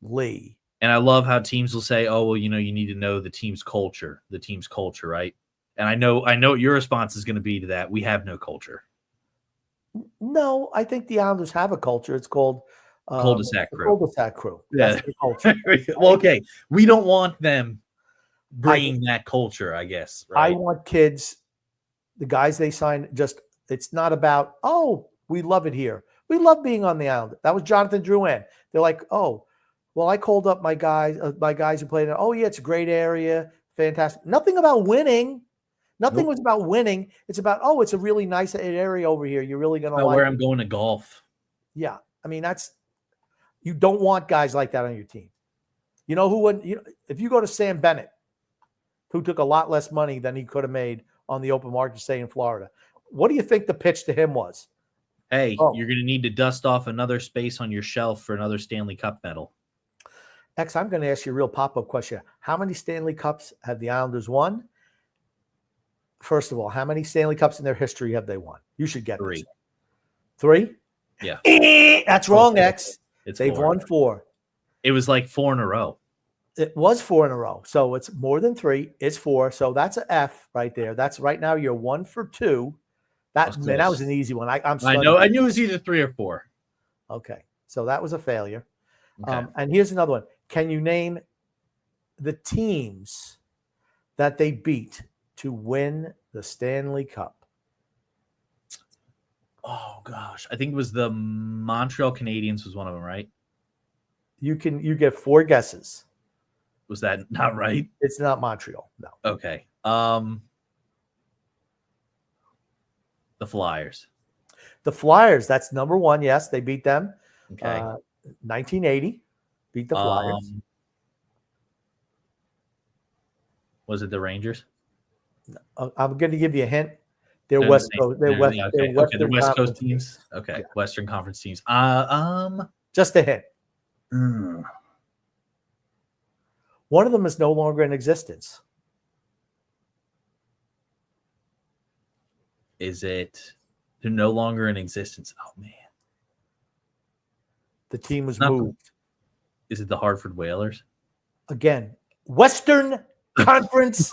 B: Lee.
A: And I love how teams will say, oh, well, you need to know the team's culture, right? And I know what your response is going to be to that. We have no culture.
B: No, I think the Islanders have a culture. It's called
A: cul-de-sac crew.
B: Cul-de-sac crew.
A: Yeah.
B: That's the culture.
A: Well, okay. We don't want them bringing that culture, I guess. Right?
B: I want kids, the guys they sign, it's not about, oh, we love it here. We love being on the island. That was Jonathan Drouin. They're like, oh, well, I called up my guys who played in. Oh, yeah, it's a great area. Fantastic. Nothing about winning. Nothing was about winning. It's about, oh, it's a really nice area over here. You're really going to like
A: where I'm going to golf.
B: Yeah. I mean, you don't want guys like that on your team. You know who would, if you go to Sam Bennett, who took a lot less money than he could have made on the open market, say in Florida, what do you think the pitch to him was?
A: Hey, you're going to need to dust off another space on your shelf for another Stanley Cup medal.
B: X, I'm going to ask you a real pop-up question. How many Stanley Cups have the Islanders won? First of all, how many Stanley Cups in their history have they won? You should get
A: 3.
B: This. 3?
A: Yeah.
B: That's wrong, X. They've
A: 4.
B: won 4.
A: It was like 4 in a row.
B: It was 4 in a row. So it's more than 3. It's 4. So that's an F right there. That's right now you're 1 for 2. That was an easy one. I
A: know. I knew it was either 3 or 4.
B: Okay. So that was a failure.
A: Okay.
B: And here's another one. Can you name the teams that they beat to win the Stanley Cup?
A: Oh gosh, I think it was the Montreal Canadiens was one of them, right?
B: You get 4 guesses.
A: Was that not right?
B: It's not Montreal. No.
A: Okay. The Flyers.
B: The Flyers, that's number one. Yes, they beat them.
A: Okay.
B: 1980, beat the Flyers.
A: Was it the Rangers?
B: I'm going to give you a hint. They're
A: They're
B: West
A: the same.
B: Coast. They're West.
A: Yeah,
B: They're
A: okay.
B: Western
A: They're West Coast
B: Conference
A: teams. Okay,
B: Yeah.
A: Western Conference teams.
B: Just a hint.
A: Hmm.
B: One of them is no longer in existence.
A: Is it? They're no longer in existence. Oh man.
B: The team was
A: Not
B: moved.
A: Is it the Hartford Whalers?
B: Again, Western Conference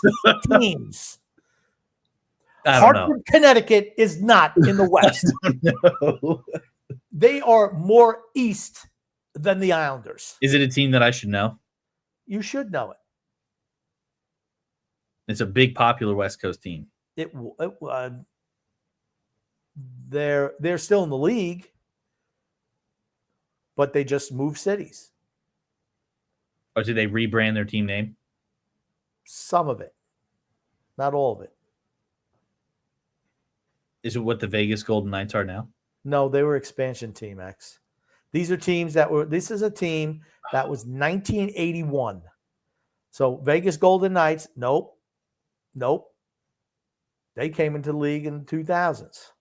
B: teams.
A: I don't know.
B: Hartford, Connecticut is not in the West.
A: No.
B: They are more east than the Islanders.
A: Is it a team that I should know?
B: You should know it.
A: It's a big, popular West Coast team.
B: They're still in the league, but they just moved cities.
A: Or did they rebrand their team name?
B: Some of it, not all of it.
A: Is it what the Vegas Golden Knights are now?
B: No, they were expansion team X. These are teams that were. This is a team that was 1981. So Vegas Golden Knights, nope. They came into the league in the 2000s.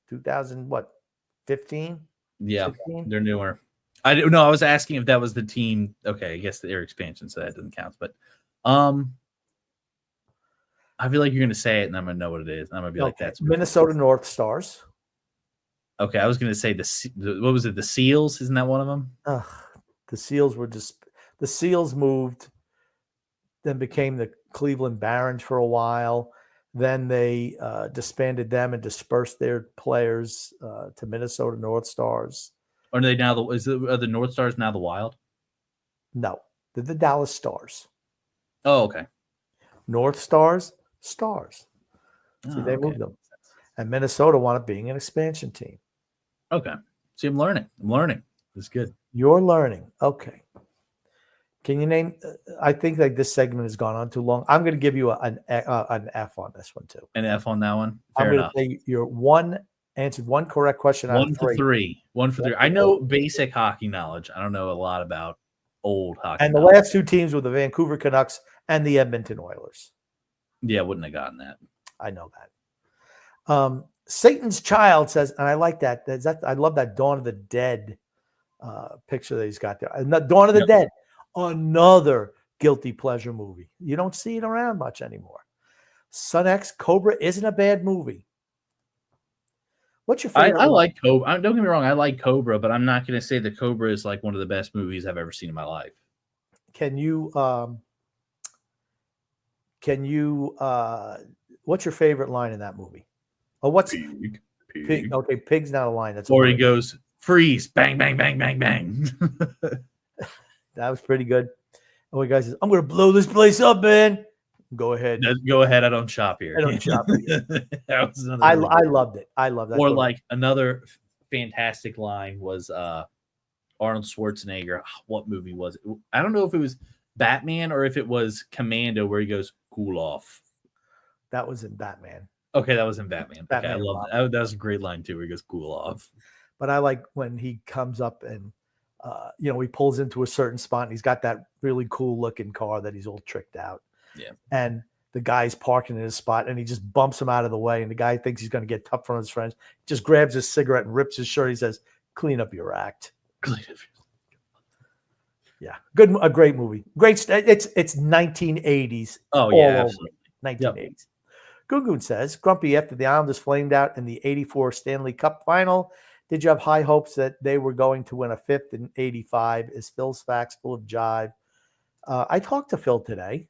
B: 2000 what? 15?
A: Yeah,
B: 16?
A: They're newer. I don't know. I was asking if that was the team. Okay, I guess they're expansion, so that doesn't count. But I feel like you're gonna say it, and I'm gonna know what it is. I'm gonna be like, "That's
B: Minnesota North Stars."
A: Okay, I was gonna say what was it? The Seals? Isn't that one of them?
B: The Seals were just the Seals moved, then became the Cleveland Barons for a while. Then they disbanded them and dispersed their players to Minnesota North Stars.
A: Or are they now are the North Stars now the Wild?
B: No, they're the Dallas Stars.
A: Oh, okay.
B: North Stars, Stars. See, they
A: okay.
B: moved them. And Minnesota wound up being an expansion team.
A: Okay. See, I'm learning. It's good.
B: You're learning. Okay. Can you name? I think like this segment has gone on too long. I'm going to give you an F on this one too.
A: An F on that one. Fair enough.
B: I'm going to say you're answered one correct question out of three.
A: One for three. I know basic hockey knowledge. I don't know a lot about old hockey.
B: And the last two teams were the Vancouver Canucks and the Edmonton Oilers.
A: Yeah, wouldn't have gotten that.
B: I know that. Satan's Child says, and I like that. I love that Dawn of the Dead picture that he's got there. Dawn of the Dead, another guilty pleasure movie. You don't see it around much anymore. Son X Cobra isn't a bad movie. What's your favorite?
A: I like Cobra. Don't get me wrong. I like Cobra, but I'm not going to say that Cobra is like one of the best movies I've ever seen in my life.
B: Can you? What's your favorite line in that movie? Oh, what's
A: Pig?
B: Okay, pig's not a line. That's
A: or he goes freeze, bang, bang, bang, bang, bang.
B: That was pretty good. Oh, guy says, "I'm going to blow this place up, man." Go ahead.
A: Go ahead. I don't shop here.
B: I don't shop here.
A: That was
B: I loved it. I love that.
A: Or like another fantastic line was Arnold Schwarzenegger. What movie was it? I don't know if it was Batman or if it was Commando, where he goes, "Cool off."
B: That was in Batman.
A: Okay, that was in Batman.
B: Batman,
A: okay, I love that. That was a great line too, where he goes, "Cool off."
B: But I like when he comes up and he pulls into a certain spot and he's got that really cool looking car that he's all tricked out.
A: Yeah.
B: And the guy's parking in his spot and he just bumps him out of the way. And the guy thinks he's going to get tough from his friends. Just grabs his cigarette and rips his shirt. He says, "Clean up your act." Yeah. A great movie. Great. It's 1980s.
A: Oh, yeah. Absolutely.
B: 1980s. Yep. Gungun says, Grumpy, after the Islanders flamed out in the 84 Stanley Cup final, did you have high hopes that they were going to win a fifth in 85? Is Phil's facts full of jive? I talked to Phil today.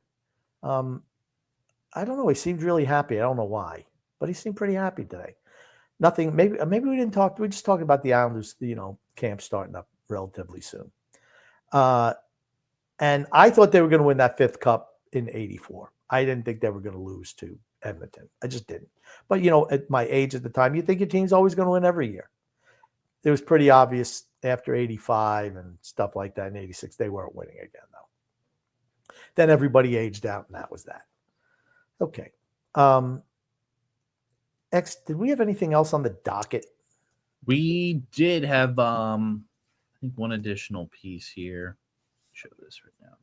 B: I don't know. He seemed really happy. I don't know why, but he seemed pretty happy today. Nothing. Maybe we didn't talk. We just talked about the Islanders, camp starting up relatively soon. And I thought they were going to win that fifth cup in 84. I didn't think they were going to lose to Edmonton. I just didn't. But, at my age at the time, you think your team's always going to win every year. It was pretty obvious after 85 and stuff like that in 86, they weren't winning again, though. Then everybody aged out, and that was that. Okay. Did we have anything else on the docket?
A: We did have, I think, one additional piece here. Show this right now.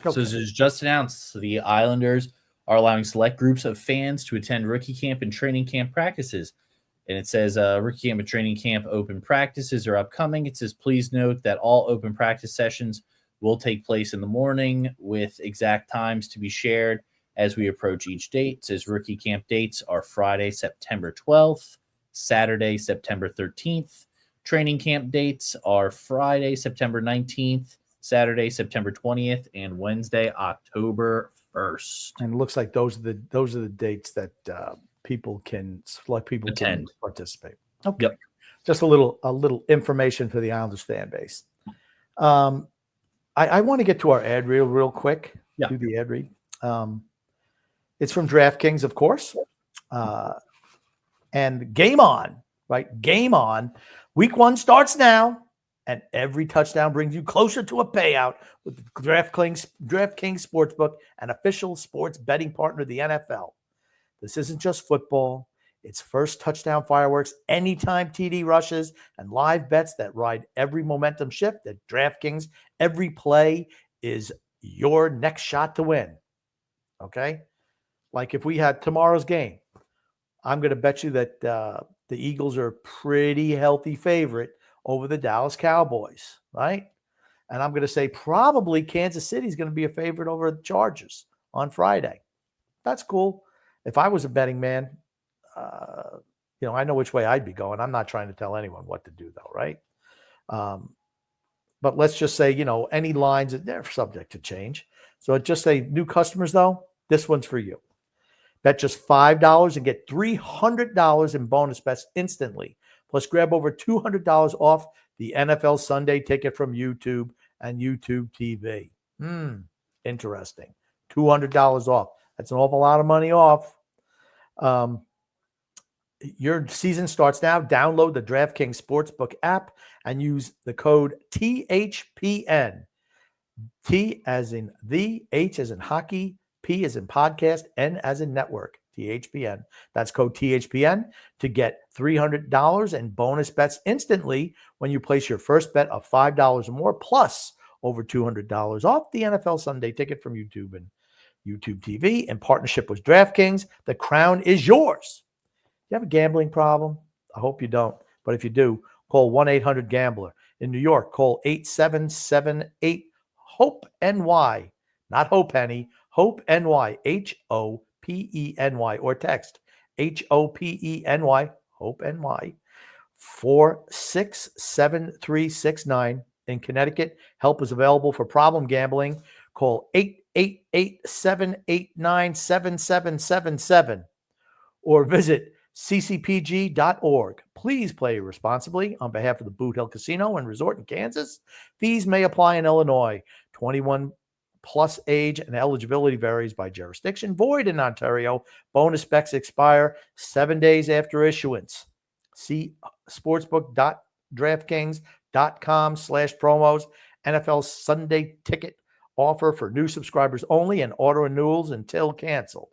B: Okay.
A: So this is just announced. The Islanders are allowing select groups of fans to attend rookie camp and training camp practices. And it says rookie camp and training camp open practices are upcoming. It says, please note that all open practice sessions will take place in the morning with exact times to be shared as we approach each date. It says rookie camp dates are Friday, September 12th, Saturday, September 13th. Training camp dates are Friday, September 19th, Saturday, September 20th, and Wednesday, October 1st.
B: And it looks like those are the dates that people can
A: Attend.
B: participate. Okay.
A: Yep.
B: Just a little information for the Islanders fan base. I want to get to our ad real quick.
A: Yeah.
B: Do the ad read. It's from DraftKings, of course. And game on, right? Game on. Week 1 starts now, and every touchdown brings you closer to a payout with the DraftKings Sportsbook, an official sports betting partner of the NFL. This isn't just football. It's first touchdown fireworks, anytime TD rushes, and live bets that ride every momentum shift at DraftKings. Every play is your next shot to win. Okay? Like if we had tomorrow's game, I'm going to bet you that the Eagles are a pretty healthy favorite over the Dallas Cowboys, right? And I'm going to say probably Kansas City is going to be a favorite over the Chargers on Friday. That's cool. If I was a betting man, I know which way I'd be going. I'm not trying to tell anyone what to do, though, right? But let's just say, any lines, they're subject to change. So just say new customers, though, this one's for you. Bet just $5 and get $300 in bonus bets instantly. Plus, grab over $200 off the NFL Sunday ticket from YouTube and YouTube TV. Interesting. $200 off. That's an awful lot of money off. Your season starts now. Download the DraftKings Sportsbook app and use the code THPN. T as in the, H as in hockey, P as in podcast, N as in network, THPN. That's code THPN to get $300 in bonus bets instantly when you place your first bet of $5 or more, plus over $200 off the NFL Sunday ticket from YouTube and YouTube TV in partnership with DraftKings. The crown is yours. You have a gambling problem? I hope you don't. But if you do, call 1-800-GAMBLER. In New York, call 8778-HOPE-NY. Not Hope-Penny. HOPE-NY. HOPENY. Or text HOPENY. HOPE-NY. 467369. In Connecticut, help is available for problem gambling. Call 888-789-7777. Or visit ccpg.org. Please play responsibly on behalf of the Boot Hill Casino and Resort in Kansas. Fees may apply in Illinois. 21 plus age and eligibility varies by jurisdiction. Void in Ontario. Bonus specs expire 7 days after issuance. See sportsbook.draftkings.com/promos. NFL Sunday ticket offer for new subscribers only and auto renewals until canceled.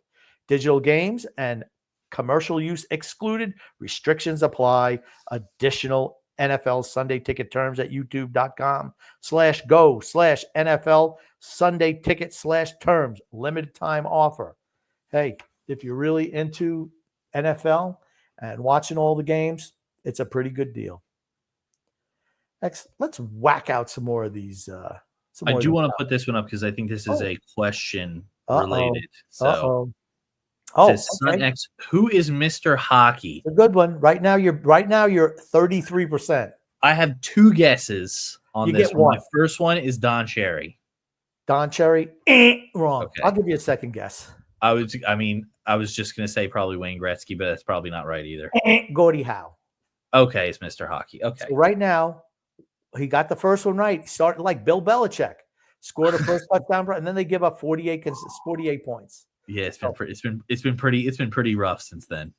B: Digital games and commercial use excluded. Restrictions apply. Additional NFL Sunday ticket terms at youtube.com/go/NFL Sunday ticket/terms. Limited time offer. Hey, if you're really into NFL and watching all the games, it's a pretty good deal. Let's whack out some more of these.
A: I do want to put this one up because I think this is a question related. So says Sun X, who is Mr. Hockey?
B: It's a good one. Right now you're 33%.
A: I have 2 guesses on this one. My first one is Don Cherry.
B: Don Cherry, wrong. Okay. I'll give you a second guess.
A: I was just gonna say probably Wayne Gretzky, but that's probably not right either.
B: Gordie Howe.
A: Okay, it's Mr. Hockey. Okay.
B: So right now, he got the first one right. He started like Bill Belichick, scored a first touchdown, and then they give up 48 points.
A: Yeah, it's been pretty rough since then.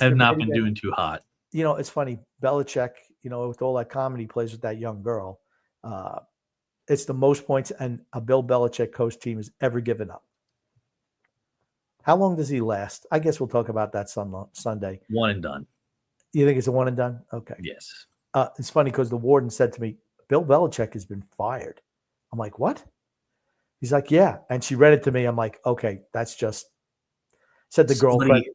A: Have not been doing too hot.
B: It's funny. Belichick, with all that comedy he plays with that young girl, it's the most points and a Bill Belichick coach team has ever given up. How long does he last? I guess we'll talk about that Sunday.
A: One and done.
B: You think it's a one and done? Okay.
A: Yes.
B: It's funny because the warden said to me, Bill Belichick has been fired. I'm like, what? He's like, yeah. And she read it to me. I'm like, okay, that's just, said the girlfriend.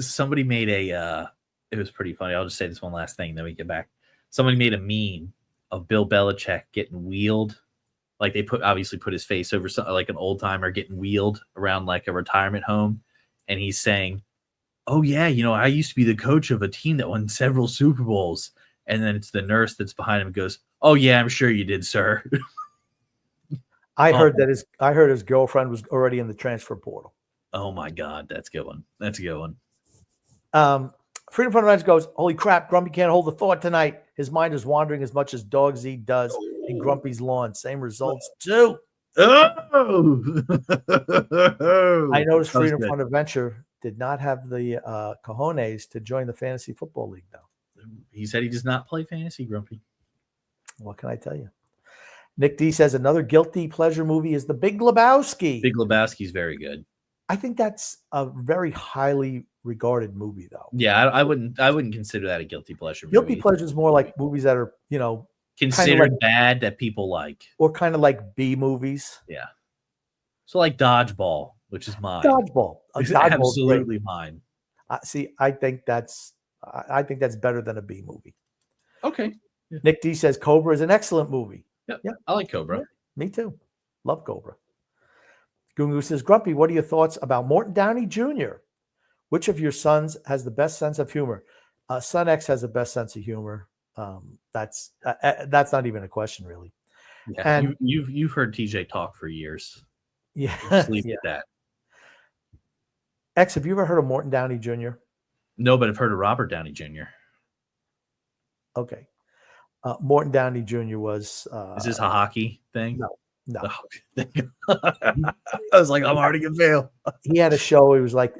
A: Somebody made it was pretty funny. I'll just say this one last thing, then we get back. Somebody made a meme of Bill Belichick getting wheeled. Like they obviously put his face over something like an old timer getting wheeled around like a retirement home. And he's saying, oh yeah, I used to be the coach of a team that won several Super Bowls. And then it's the nurse that's behind him and goes, oh yeah, I'm sure you did, sir.
B: I heard his girlfriend was already in the transfer portal.
A: Oh my God, that's a good one. That's a good one.
B: Freedom Fund Reds goes, holy crap, Grumpy can't hold the thought tonight. His mind is wandering as much as Dog's Eat does in Grumpy's lawn. Same results too.
A: Oh,
B: I noticed Freedom Fund Adventure did not have the cojones to join the fantasy football league, though.
A: He said he does not play fantasy, Grumpy.
B: What can I tell you? Nick D says another guilty pleasure movie is The Big Lebowski.
A: Big Lebowski's very good.
B: I think that's a very highly regarded movie, though.
A: Yeah, I wouldn't consider that a guilty pleasure movie.
B: Guilty pleasure is more like movies that are,
A: considered like, bad that people like.
B: Or kind of like B movies.
A: Yeah. So like Dodgeball, which is mine.
B: Dodgeball.
A: Absolutely mine.
B: See, I think that's better than a B movie.
A: Okay.
B: Yeah. Nick D says Cobra is an excellent movie.
A: Yep. Yeah, I like Cobra.
B: Yeah, me too. Love Cobra. Gungu says, Grumpy, what are your thoughts about Morton Downey Jr.? Which of your sons has the best sense of humor? Son X has the best sense of humor. That's not even a question, really.
A: Yeah, and you've heard TJ talk for years.
B: Yeah,
A: just leave it at that.
B: X, have you ever heard of Morton Downey Jr.?
A: No, but I've heard of Robert Downey Jr.
B: Okay. Morton Downey Jr. was.
A: Is this a hockey thing?
B: No.
A: I was like, I'm already gonna fail.
B: He had a show. He was like,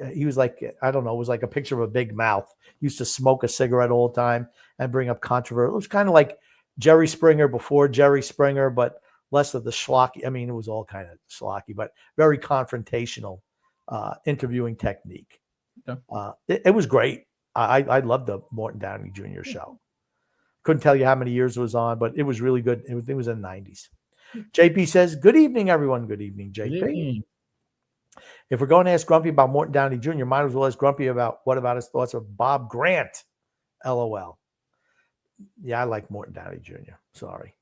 B: I don't know. It was like a picture of a big mouth. He used to smoke a cigarette all the time and bring up controversy. It was kind of like Jerry Springer before Jerry Springer, but less of the schlocky. I mean, it was all kind of schlocky, but very confrontational interviewing technique. Yeah. It was great. I loved the Morton Downey Jr. show. Couldn't tell you how many years it was on, but it was really good. It was in the 90s. JP says, good evening, everyone. Good evening, JP. Good evening. If we're going to ask Grumpy about Morton Downey Jr., might as well ask Grumpy about his thoughts of Bob Grant. LOL. Yeah, I like Morton Downey Jr. Sorry.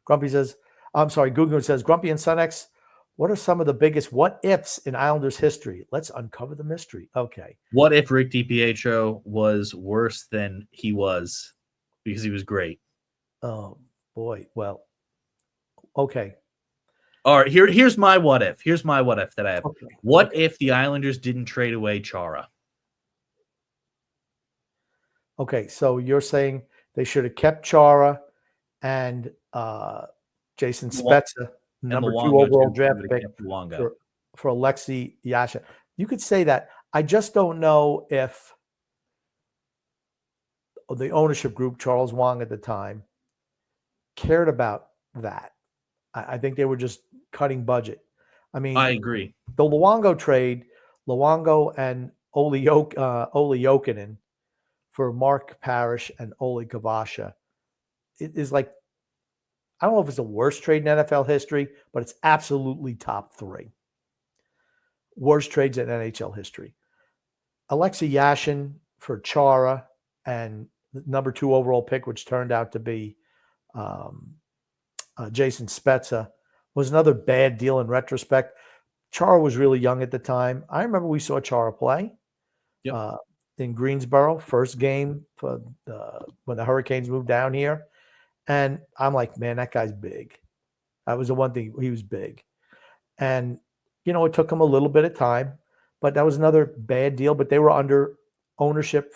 B: Grumpy says, I'm sorry, Google says, Grumpy and Son X, what are some of the biggest what ifs in Islanders history? Let's uncover the mystery. Okay.
A: What if Rick DiPietro was worse than he was because he was great?
B: Oh, boy. Well, okay.
A: All right. Here's my what if. Here's my what if that I have. Okay. What if the Islanders didn't trade away Chara?
B: Okay. So you're saying they should have kept Chara and Jason Spezza, number 2 overall draft pick for Alexei Yashin. You could say that. I just don't know if the ownership group, Charles Wang at the time, cared about that. I think they were just cutting budget. I mean,
A: I agree.
B: The Luongo trade, Luongo and Olli Jokinen for Mark Parrish and Olli Kavasha, it is like, I don't know if it's the worst trade in NFL history, but it's absolutely top 3. Worst trades in NHL history. Alexei Yashin for Chara and the number 2 overall pick, which turned out to be Jason Spezza, was another bad deal in retrospect. Chara was really young at the time. I remember we saw Chara play in Greensboro, first game for when the Hurricanes moved down here. And I'm like, man, that guy's big. That was the one thing. He was big. And, it took him a little bit of time, but that was another bad deal. But they were under ownership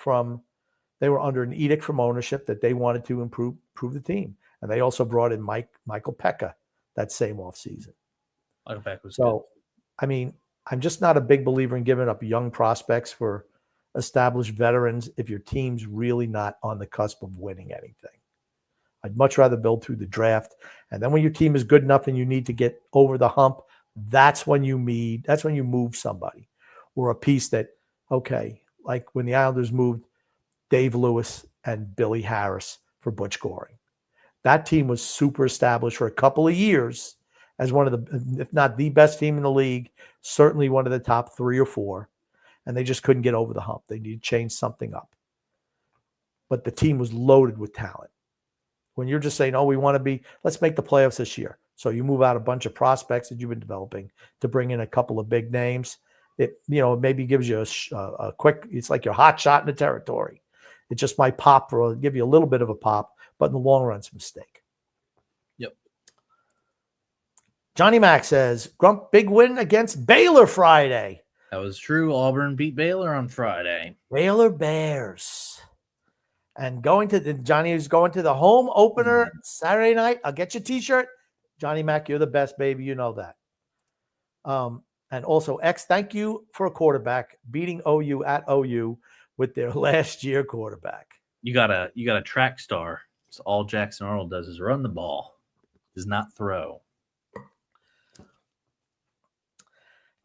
B: they were under an edict from ownership that they wanted to improve the team. And they also brought in Michael Pekka that same offseason.
A: Michael Pekka was
B: good. I mean, I'm just not a big believer in giving up young prospects for established veterans if your team's really not on the cusp of winning anything. I'd much rather build through the draft. And then when your team is good enough and you need to get over the hump, that's when you move somebody. were a piece that, okay, like when the Islanders moved Dave Lewis and Billy Harris for Butch Goring. That team was super established for a couple of years as one of the, if not the best team in the league, certainly one of the top 3 or 4. And they just couldn't get over the hump. They needed to change something up. But the team was loaded with talent. When you're just saying, oh, we want to be, let's make the playoffs this year. So you move out a bunch of prospects that you've been developing to bring in a couple of big names. It, maybe gives you a quick, it's like your hot shot in the territory. It just might pop or give you a little bit of a pop, but in the long run, it's a mistake.
A: Yep.
B: Johnny Mac says, Grump, big win against Baylor Friday.
A: That was true. Auburn beat Baylor on Friday.
B: Baylor Bears. And Johnny is going to the home opener Saturday night. I'll get you a t-shirt. Johnny Mac, you're the best, baby. You know that. And also, X, thank you for a quarterback beating OU at OU with their last year quarterback.
A: You got a track star. So all Jackson Arnold does is run the ball, does not throw.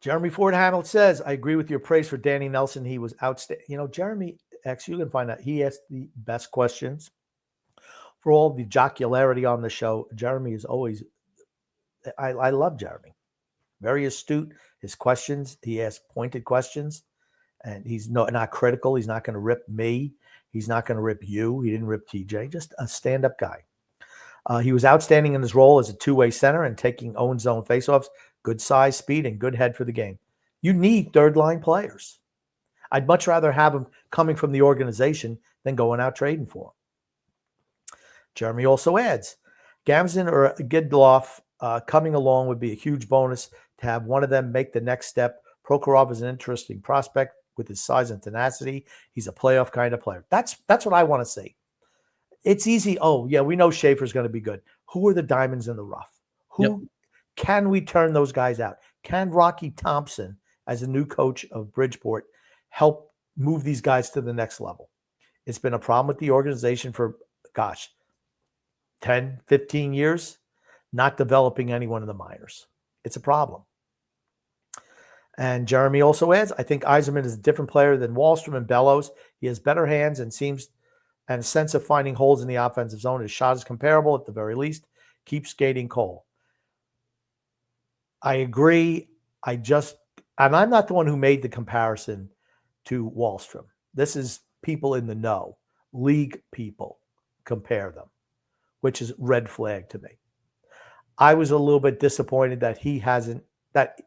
B: Jeremy Ford Hanold says, I agree with your praise for Danny Nelson. He was outstanding. Jeremy X, you can find out he asked the best questions. For all the jocularity on the show, Jeremy is always, I love Jeremy. Very astute. His questions, he asks pointed questions, and he's not critical. He's not going to rip me. He's not going to rip you. He didn't rip TJ. Just a stand-up guy. He was outstanding in his role as a two-way center and taking own zone faceoffs. Good size, speed, and good head for the game. You need third-line players. I'd much rather have him coming from the organization than going out trading for him. Jeremy also adds, Gamson or Gidloff coming along would be a huge bonus to have one of them make the next step. Prokhorov is an interesting prospect with his size and tenacity. He's a playoff kind of player. That's what I want to see. It's easy. Oh, yeah, we know Schaefer's going to be good. Who are the diamonds in the rough? Can we turn those guys out? Can Rocky Thompson, as a new coach of Bridgeport, help move these guys to the next level? It's been a problem with the organization for, 10, 15 years, not developing anyone in the minors. It's a problem. And Jeremy also adds, I think Yzerman is a different player than Wahlstrom and Bellows. He has better hands and a sense of finding holes in the offensive zone. His shot is comparable at the very least. Keep skating Cole. I agree. And I'm not the one who made the comparison to Wahlstrom. This is people in the know, league people compare them, which is red flag to me. I was a little bit disappointed that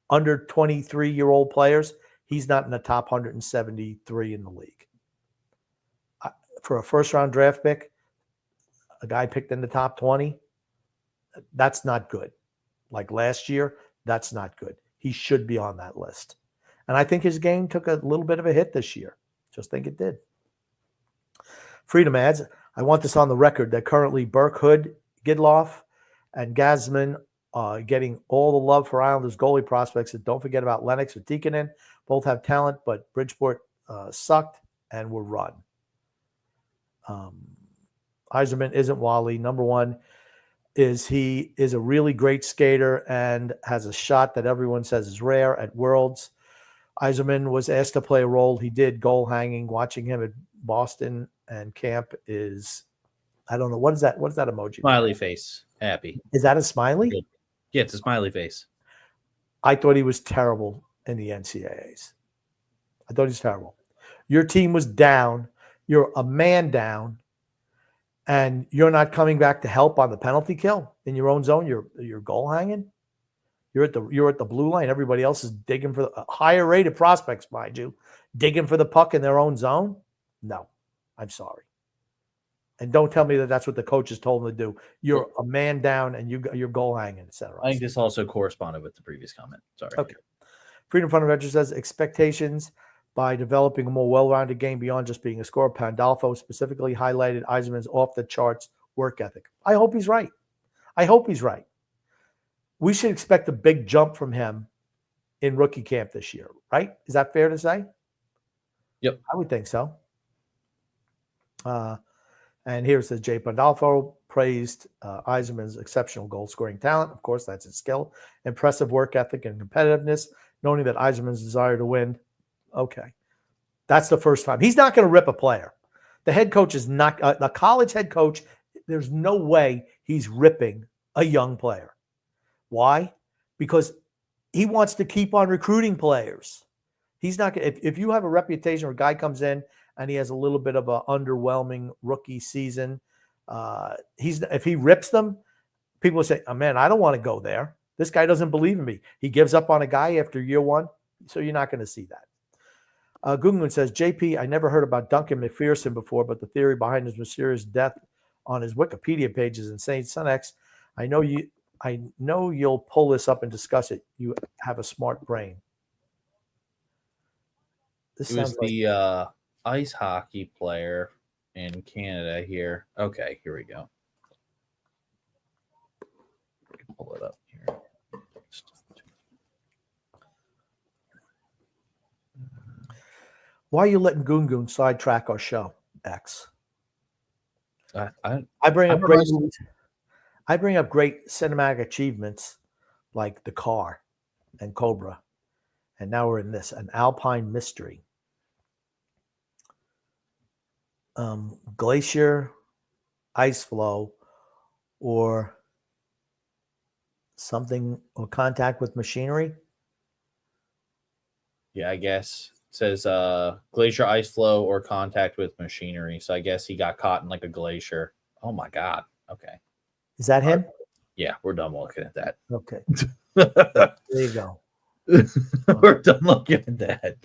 B: under 23-year-old players, he's not in the top 173 in the league. For a first-round draft pick, a guy picked in the top 20, that's not good. Like last year, that's not good. He should be on that list. And I think his game took a little bit of a hit this year. Just think it did. Freedom adds, I want this on the record that currently Burke, Hood, Gidloff, and Gazman getting all the love for Islanders goalie prospects. And don't forget about Lennox or Tikkanen. Both have talent, but Bridgeport sucked and were run. Yzerman isn't Wally. Number one is he is a really great skater and has a shot that everyone says is rare at Worlds. Yzerman was asked to play a role. He did. Goal hanging. Watching him at Boston and camp is, I don't know. What is that? What is that emoji?
A: Smiley face. Happy.
B: Is that a smiley?
A: Yeah, it's a smiley face.
B: I thought he was terrible in the NCAAs. I thought he was terrible. Your team was down. You're a man down. And you're not coming back to help on the penalty kill in your own zone. You're goal hanging. You're at the blue line. Everybody else is digging for the higher rated prospects, mind you, digging for the puck in their own zone. No, I'm sorry. And don't tell me that that's what the coaches told them to do. You're a man down and you're goal hanging, etc.
A: I think this also corresponded with the previous comment. Sorry.
B: Okay. Freedom Fund Adventure says expectations by developing a more well-rounded game beyond just being a scorer. Pandolfo specifically highlighted Yzerman's off-the-charts work ethic. I hope he's right. We should expect a big jump from him in rookie camp this year, right? Is that fair to say?
A: Yep.
B: I would think so. And here it says, Jay Pandolfo praised Yzerman's exceptional goal-scoring talent. Of course, that's his skill, impressive work ethic, and competitiveness, noting that Yzerman's desire to win. Okay. That's the first time. He's not going to rip a player. The head coach is not a college head coach. There's no way he's ripping a young player. Why? Because he wants to keep on recruiting players. He's not going to, if you have a reputation where a guy comes in and he has a little bit of an underwhelming rookie season, if he rips them, people will say, oh, man, I don't want to go there. This guy doesn't believe in me. He gives up on a guy after year one. So you're not going to see that. Gungun says, JP, I never heard about Duncan McPherson before, but the theory behind his mysterious death on his Wikipedia page is insane. Son X, I know you'll pull this up and discuss it. You have a smart brain.
A: It was the ice hockey player in Canada here. Okay, here we go. Pull it up here.
B: Why are you letting Gungun sidetrack our show, X?
A: I
B: bring up great movies. I bring up great cinematic achievements like The Car and Cobra. And now we're in this, an Alpine Mystery. Glacier, Ice Flow, or something, or Contact with Machinery.
A: Yeah, I guess. It says glacier, ice flow, or contact with machinery. So I guess he got caught in like a glacier. Oh my God. Okay.
B: Is that him?
A: Yeah, we're done looking at that.
B: Okay. There you go.
A: We're done looking at that.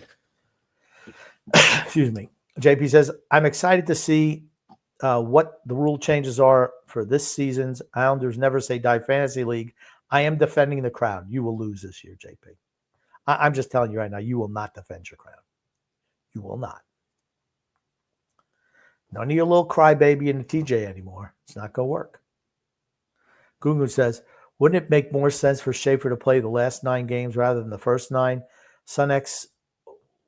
B: Excuse me. JP says, I'm excited to see what the rule changes are for this season's Islanders Never Say Die Fantasy League. I am defending the crown. You will lose this year, JP. I'm just telling you right now, you will not defend your crown. You will not. None of your little crybaby in the TJ anymore. It's not going to work. Gungun says, wouldn't it make more sense for Schaefer to play the last 9 games rather than the first 9? Son X,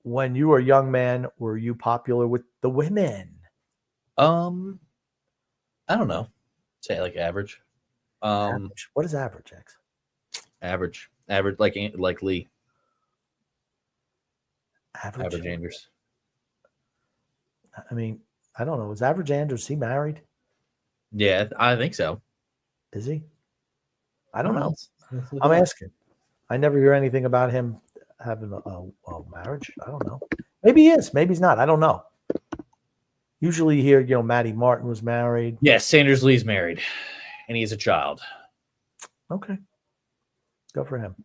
B: when you were a young man, were you popular with the women?
A: I don't know. Say like average.
B: Average. What is average, X?
A: Average, like Lee. Average Andrews.
B: I mean, I don't know. Is Average Andrews, is he married?
A: Yeah, I think so.
B: Is he? I don't know. I'm asking. I never hear anything about him having a marriage. I don't know. Maybe he is. Maybe he's not. I don't know. Usually you hear, Matty Martin was married.
A: Yes, Sanders Lee's married, and he has a child.
B: Okay. Go for him.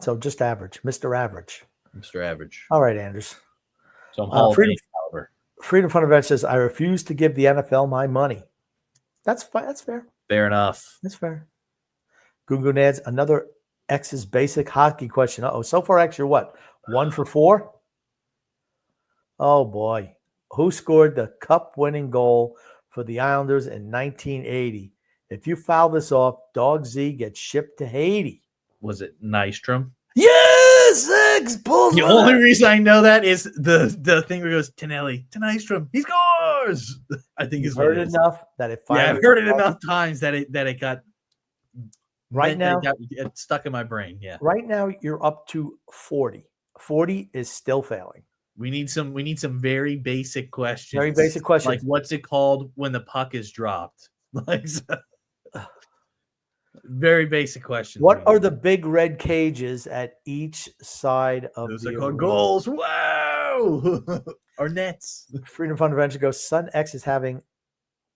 B: So just average. Mr. Average.
A: Mr. Average.
B: All right, Anders.
A: So I'm
B: Freedom Fun Event says, I refuse to give the NFL my money. That's fine. That's fair.
A: Fair enough.
B: That's fair. Gungun adds another X's basic hockey question. So far, X, you're what? 1 for 4? Oh, boy. Who scored the cup-winning goal for the Islanders in 1980? If you foul this off, Dog Z gets shipped to Haiti.
A: Was it Nystrom?
B: Yes! X pulls
A: The only reason I know that is the thing where it goes, Tonelli, to Nystrom. He scores! I think
B: You've heard it enough that it
A: finally... Yeah, I've heard it enough times that it got...
B: Right now...
A: It stuck in my brain, yeah.
B: Right now, you're up to 40. 40 is still failing.
A: We need some very basic questions.
B: Very basic questions.
A: Like, what's it called when the puck is dropped? Like, very basic questions.
B: What are the big red cages at each side of
A: those
B: the
A: are called goals? Wow! Or nets.
B: Freedom Fund Adventure goes, Son X is having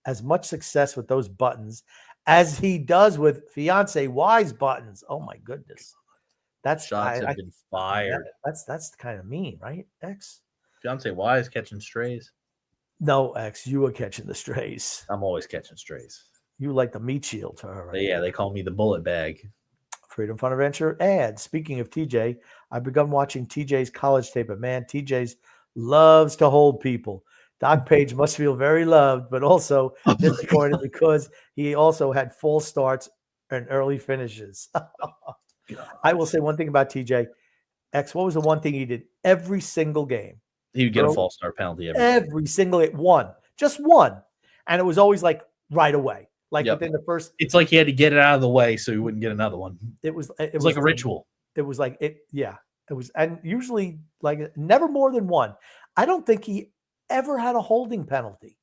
B: as much success with those buttons as he does with Fiance Y's buttons. Oh my goodness. That's
A: shots have been fired.
B: That's kind of mean, right, X?
A: Fiance Y is catching strays.
B: No, X, you are catching the strays.
A: I'm always catching strays.
B: You like the meat shield to her, right?
A: Yeah, they call me the bullet bag.
B: Freedom Fun Adventure ad. Speaking of TJ, I've begun watching TJ's college tape, but man, TJ's loves to hold people. Doc Page must feel very loved, but also disappointed because he also had false starts and early finishes. I will say one thing about TJ. X, what was the one thing he did every single game?
A: He would get a false start penalty
B: every single one. Just one. And it was always like right away, like
A: Yep.
B: within the first.
A: It's like he had to get it out of the way so he wouldn't get another one.
B: It was
A: like a ritual.
B: It was like it. Yeah, it was, and usually like never more than one. I don't think he ever had a holding penalty.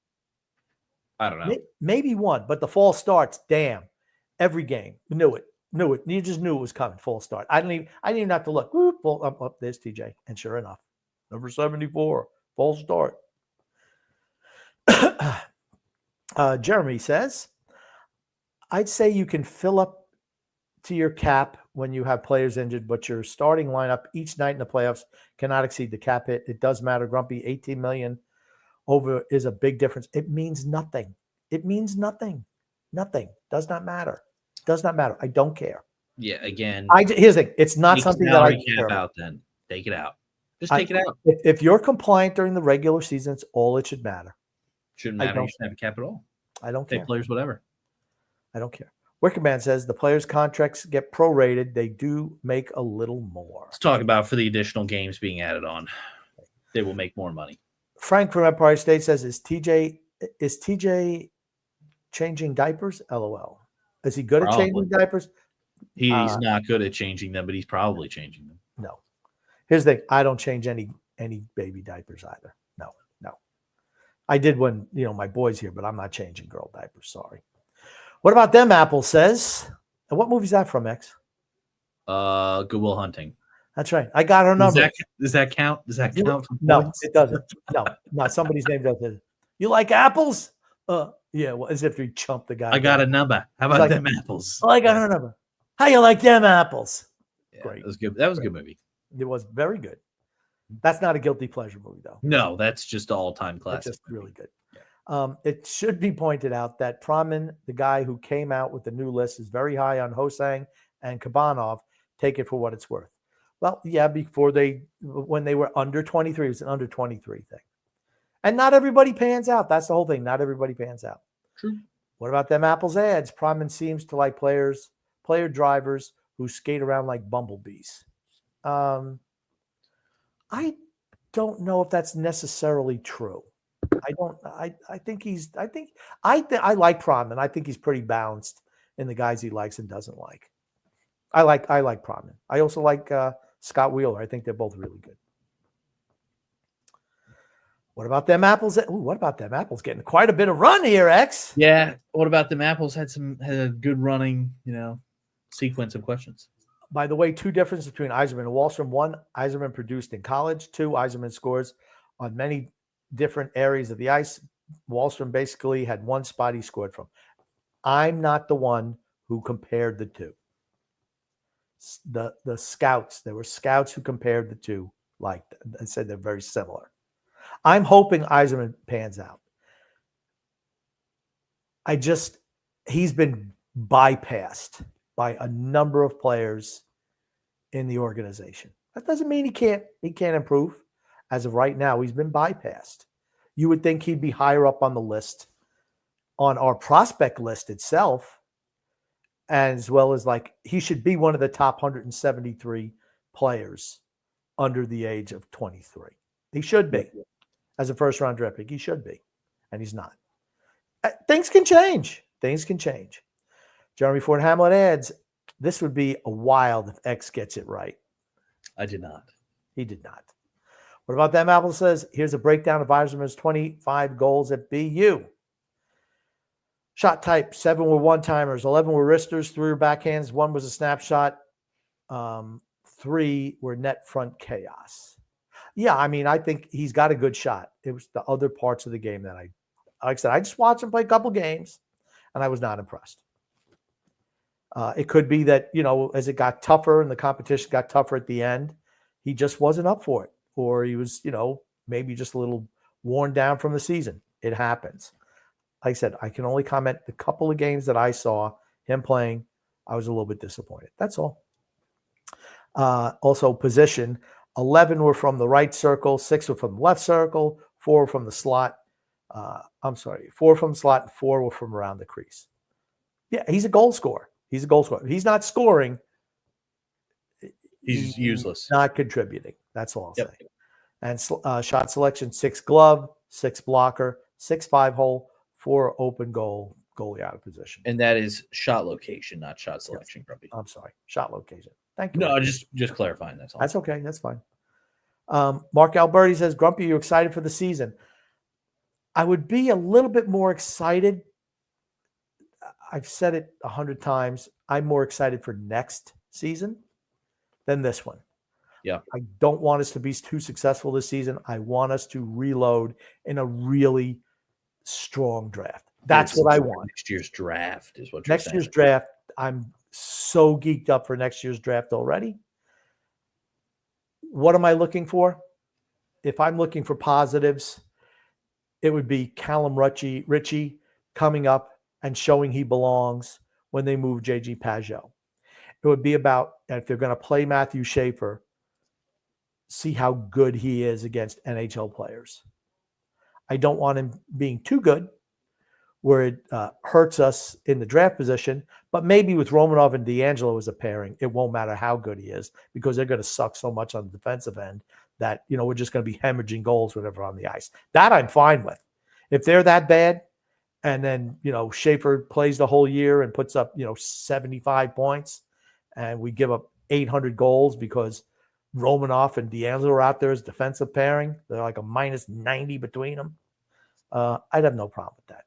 A: I don't know.
B: Maybe one, but the false starts. Damn, every game knew it. You just knew it was coming. False start. I didn't even have to look. Whoop, up there's TJ, and sure enough, number 74, false start. Jeremy says, I'd say you can fill up to your cap when you have players injured, but your starting lineup each night in the playoffs cannot exceed the cap hit. It does matter, Grumpy. 18 million over is a big difference. It means nothing. It means nothing. Nothing. Does not matter. Does not matter. I don't care.
A: Yeah, again.
B: Here's the thing. It's not something that I care
A: about. Then take it out. Just take it out.
B: If you're compliant during the regular season, it's all it should matter.
A: Shouldn't matter. You shouldn't have a cap at all.
B: I don't care.
A: Players, whatever.
B: I don't care. Wickerman says the players' contracts get prorated. They do make a little more.
A: Let's talk about for the additional games being added on. They will make more money.
B: Frank from Empire State says, is TJ changing diapers? LOL. Is he good at changing diapers?
A: He's not good at changing them, but he's probably changing them.
B: No. Here's the thing. I don't change any baby diapers either. No. I did when, my boy's here, but I'm not changing girl diapers. Sorry. What about them, Apple says? And what movie's that from, X?
A: Good Will Hunting.
B: That's right. I got her number.
A: Does that count? Does that count?
B: No, it doesn't. No. Somebody's name does. You like apples? Yeah. Well, as if you chump the guy.
A: I got a number. How about them apples?
B: Oh, I got her number. How you like them apples?
A: Yeah, great. That was good. That was a good movie.
B: It was very good. That's not a guilty pleasure movie, though.
A: No, that's just all-time classic.
B: It's just really good. Yeah. It should be pointed out that Praman, the guy who came out with the new list, is very high on Hosang and Kabanov. Take it for what it's worth. Well, yeah, when they were under 23, it was an under 23 thing. And not everybody pans out. That's the whole thing. Not everybody pans out.
A: True.
B: What about them apples ads? Praman seems to like player drivers who skate around like bumblebees. I don't know if that's necessarily true. I like Praman. I think he's pretty balanced in the guys he likes and doesn't like. I like Praman. I also like Scott Wheeler. I think they're both really good. What about them apples? What about them apples? Getting quite a bit of run here, X.
A: Yeah. What about them apples? Had a good running, sequence of questions.
B: By the way, two differences between Yzerman and Wahlstrom. One, Yzerman produced in college. Two, Yzerman scores on many different areas of the ice. Wahlstrom basically had one spot he scored from. I'm not the one who compared the two. The scouts, there were scouts who compared the two, like and said they're very similar. I'm hoping Yzerman pans out. He's been bypassed by a number of players in the organization. That doesn't mean he can't improve. As of right now, he's been bypassed. You would think he'd be higher up on the list, on our prospect list itself, as well as he should be one of the top 173 players under the age of 23. He should be. As a first-round draft pick, he should be. And he's not. Things can change. Jeremy Ford Hamlet adds, this would be a wild if X gets it right.
A: I did not.
B: He did not. What about them? Apple says, here's a breakdown of Yzerman's 25 goals at BU. Shot type, 7 were one-timers, 11 were wristers, 3 were backhands, 1 was a snapshot, 3 were net front chaos. Yeah, I think he's got a good shot. It was the other parts of the game that like I said, I just watched him play a couple games, and I was not impressed. It could be that, as it got tougher and the competition got tougher at the end, he just wasn't up for it. Or he was, maybe just a little worn down from the season. It happens. Like I said, I can only comment the couple of games that I saw him playing. I was a little bit disappointed. That's all. Also, position, 11 were from the right circle, 6 were from the left circle, 4 were from the slot. 4 from the slot, and 4 were from around the crease. Yeah, he's a goal scorer. He's He's not scoring.
A: He's useless.
B: Not contributing. That's all I'll say. And shot selection, 6 glove, 6 blocker, 6 5-hole, for open goalie out of position.
A: And that is shot location, not shot selection,
B: Yes.
A: Grumpy.
B: I'm sorry, shot location. Thank you.
A: No, just clarifying. That's all.
B: That's okay. That's fine. Mark Alberti says, Grumpy, you excited for the season? I would be a little bit more excited. I've said it 100 times. I'm more excited for next season than this one.
A: Yeah.
B: I don't want us to be too successful this season. I want us to reload in a really strong draft. That's what I want.
A: Next year's draft is what you're saying.
B: Next year's draft. I'm so geeked up for next year's draft already. What am I looking for? If I'm looking for positives, it would be Callum Ritchie coming up and showing he belongs when they move JG Pageau. It would be about, if they're going to play Matthew Schaefer, see how good he is against NHL players. I don't want him being too good where it hurts us in the draft position, but maybe with Romanov and D'Angelo as a pairing, it won't matter how good he is because they're going to suck so much on the defensive end that, we're just going to be hemorrhaging goals whenever on the ice. That I'm fine with. If they're that bad and then, Schaefer plays the whole year and puts up, 75 points and we give up 800 goals because Romanov and D'Angelo are out there as defensive pairing, they're like a minus 90 between them. I'd have no problem with that.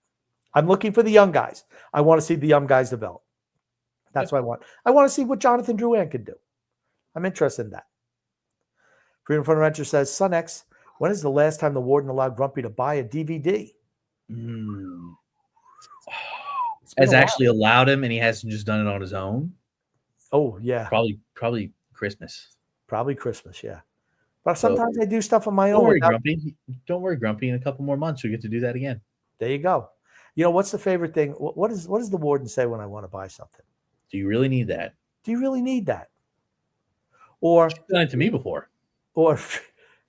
B: I'm looking for the young guys. I want to see the young guys develop. That's what I want. I want to see what Jonathan Drouin could do. I'm interested in that. Freedom Fund Adventure says, Son X, when is the last time the warden allowed Grumpy to buy a DVD?
A: Has actually allowed him, and he hasn't just done it on his own.
B: Oh, yeah.
A: Probably Christmas.
B: Probably Christmas, yeah. But sometimes I do stuff on my own.
A: Don't worry, Grumpy. In a couple more months, you'll get to do that again.
B: There you go. What's the favorite thing? What does the warden say when I want to buy something?
A: Do you really need that?
B: Do you really need that? Or
A: you've done it to me before.
B: Or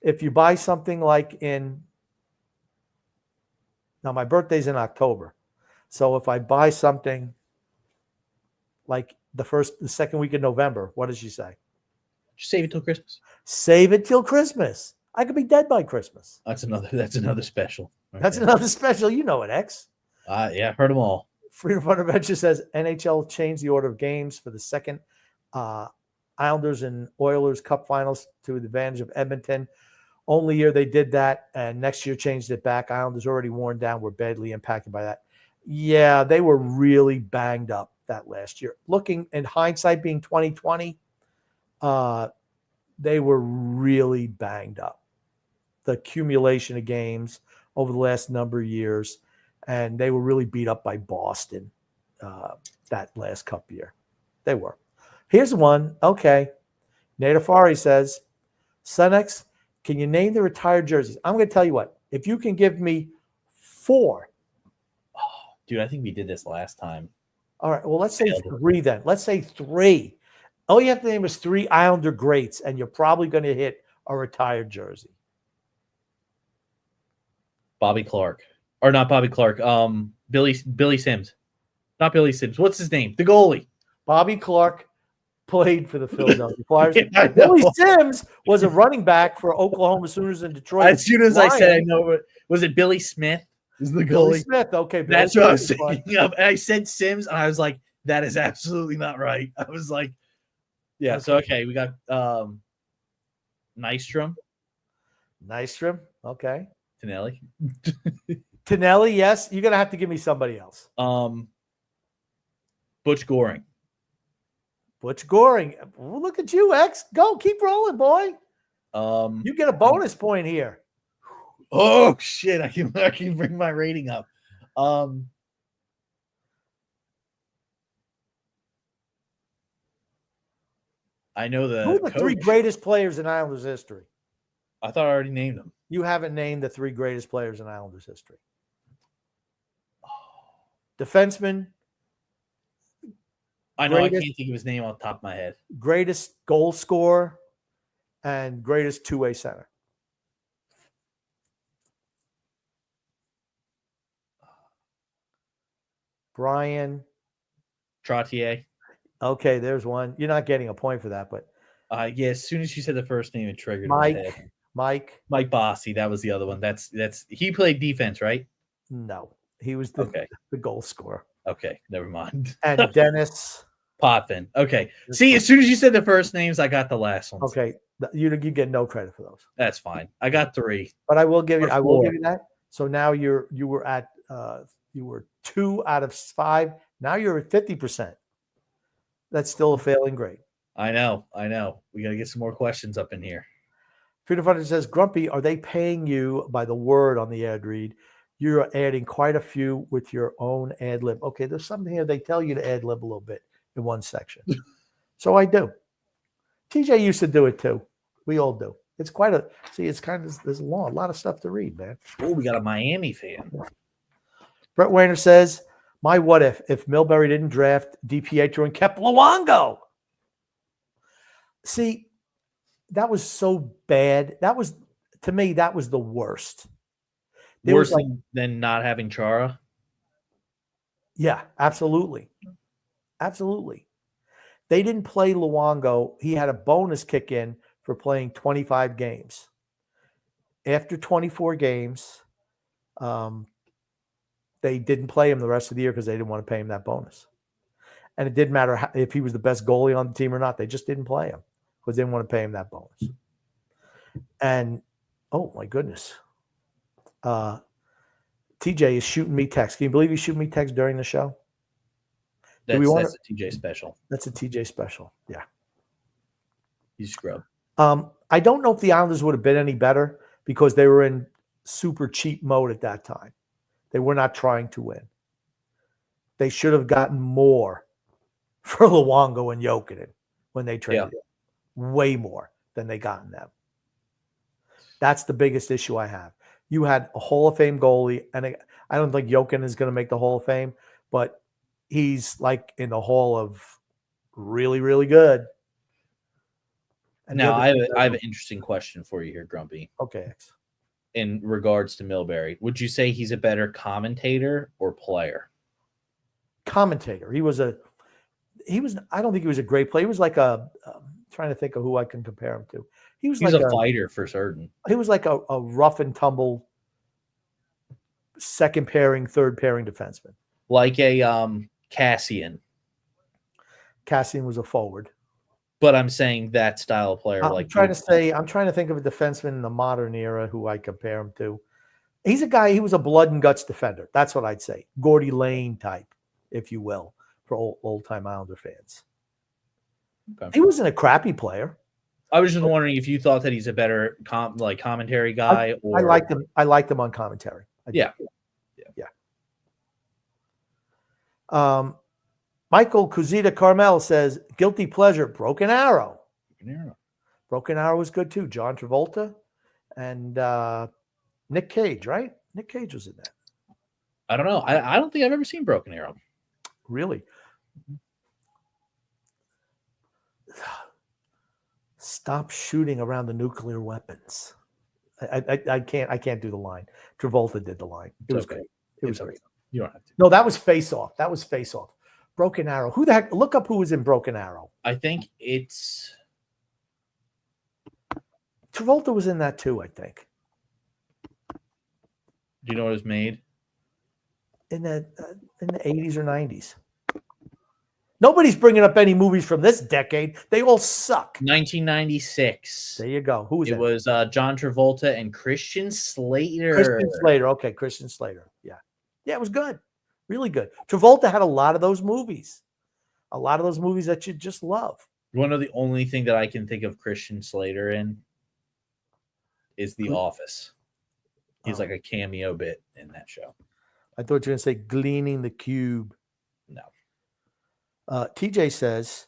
B: if you buy something like now my birthday's in October. So if I buy something like the second week of November, what does she say?
A: Just save it till Christmas.
B: Save it till Christmas. I could be dead by Christmas.
A: That's another special.
B: Right that's there. Another special. You know it, X.
A: Yeah, heard them all.
B: Freedom Fund Adventure says NHL changed the order of games for the second Islanders and Oilers Cup Finals to the advantage of Edmonton. Only year they did that, and next year changed it back. Islanders already worn down, were badly impacted by that. Yeah, they were really banged up that last year. Looking in hindsight, being 2020, they were really banged up. The accumulation of games over the last number of years, and they were really beat up by Boston that last Cup year. They were. Here's one. Okay. Nadafari says, Senex, can you name the retired jerseys? I'm going to tell you what. If you can give me 4.
A: Oh, dude, I think we did this last time.
B: All right. Well, let's say 3 then. Let's say 3. All you have to name is 3 Islander greats, and you're probably going to hit a retired jersey.
A: Bobby Clark. Or not Bobby Clark. Billy Sims. Not Billy Sims. What's his name? The goalie.
B: Bobby Clark played for the Philadelphia Flyers. Yeah, Billy Sims was a running back for Oklahoma Sooners in Detroit.
A: As soon as I said I know it, was it Billy Smith? Is the goalie? Billy
B: Smith. Okay, Billy
A: that's
B: Smith
A: what I was thinking of. And I said Sims, and I was like, that is absolutely not right. I was like, yeah. Okay. So okay, we got Nystrom.
B: Okay.
A: Tonelli.
B: Tonelli, yes. You're gonna have to give me somebody else.
A: Butch Goring.
B: Butch Goring. Well, look at you, X. Go, keep rolling, boy. You get a bonus point here.
A: Oh shit! I can bring my rating up. I know
B: Who are the 3 greatest players in Islanders history?
A: I thought I already named them.
B: You haven't named the 3 greatest players in Islanders history. Defenseman.
A: I know I can't think of his name off the top of my head.
B: Greatest goal scorer and greatest two-way center. Brian
A: Trottier.
B: Okay, there's one. You're not getting a point for that, but
A: yeah, as soon as you said the first name, it triggered my head.
B: Mike
A: Bossy. That was the other one. That's he played defense, right?
B: No. He was the goal scorer.
A: Okay, never mind.
B: And Dennis
A: Potvin. Okay. See, as soon as you said the first names, I got the last ones.
B: Okay, you get no credit for those.
A: That's fine. I got 3.
B: But I will give you.
A: Or
B: I will
A: 4.
B: give you that. So now you were 2 out of 5. Now you're at 50%. That's still a failing grade.
A: I know. We got to get some more questions up in here.
B: Freedom Fighter says, Grumpy, are they paying you by the word on the ad read? You're adding quite a few with your own ad lib. Okay, there's something here. They tell you to ad lib a little bit in one section. So I do. TJ used to do it too. We all do. It's quite a, it's kind of, there's a lot of stuff to read, man.
A: Oh, we got a Miami fan.
B: Brett Weiner says, my what if Milbury didn't draft DiPietro and kept Luongo? See, that was so bad. That was, to me, that was the worst.
A: Worse than not having Chara?
B: Yeah, absolutely. Absolutely. They didn't play Luongo. He had a bonus kick in for playing 25 games. After 24 games, they didn't play him the rest of the year because they didn't want to pay him that bonus. And it didn't matter if he was the best goalie on the team or not. They just didn't play him because they didn't want to pay him that bonus. And, oh, my goodness. TJ is shooting me text. Can you believe he's shooting me text during the show?
A: That's a TJ special.
B: That's a TJ special. Yeah.
A: He's scrub.
B: I don't know if the Islanders would have been any better because they were in super cheap mode at that time. They were not trying to win. They should have gotten more for Luongo and Jokinen when they traded him. Way more than they got in them. That's the biggest issue I have. You had a Hall of Fame goalie, and I don't think Jokinen is going to make the Hall of Fame, but he's like in the Hall of really, really good. And
A: now, I have an interesting question for you here, Grumpy.
B: Okay.
A: In regards to Milbury, would you say he's a better commentator or player?
B: Commentator. I don't think he was a great player. He was like trying to think of who I can compare him to. He's like
A: a fighter for certain.
B: He was like a rough and tumble second pairing, third pairing defenseman.
A: Like a Cassian.
B: Cassian was a forward.
A: But I'm saying that style of player.
B: I'm trying to think of a defenseman in the modern era who I compare him to. He's a guy, he was a blood and guts defender. That's what I'd say. Gordy Lane type, if you will, for old-time Islander fans. Okay. He wasn't a crappy player.
A: I was just wondering if you thought that he's a better commentary guy.
B: I liked him. I liked him on commentary.
A: Yeah.
B: Michael Kuzita Carmel says, guilty pleasure, Broken Arrow. Broken Arrow was good too. John Travolta and Nick Cage, right? Nick Cage was in that.
A: I don't know. I don't think I've ever seen Broken Arrow.
B: Really? Stop shooting around the nuclear weapons. I can't do the line. Travolta did the line. It was great. It was great.
A: You don't have to.
B: No, that was Face Off. Broken Arrow. Who the heck? Look up who was in Broken Arrow.
A: I think it's
B: Travolta was in that too, I think.
A: Do you know what it was made?
B: In the 80s or 90s. Nobody's bringing up any movies from this decade. They all suck.
A: 1996.
B: There you go. Who was it?
A: It was John Travolta and Christian Slater.
B: Okay, Christian Slater. Yeah. Yeah, it was good. Really good. Travolta had a lot of those movies. A lot of those movies that you just love.
A: You want to know the only thing that I can think of Christian Slater in is The Office. He's like a cameo bit in that show.
B: I thought you were going to say Gleaning the Cube.
A: No.
B: TJ says,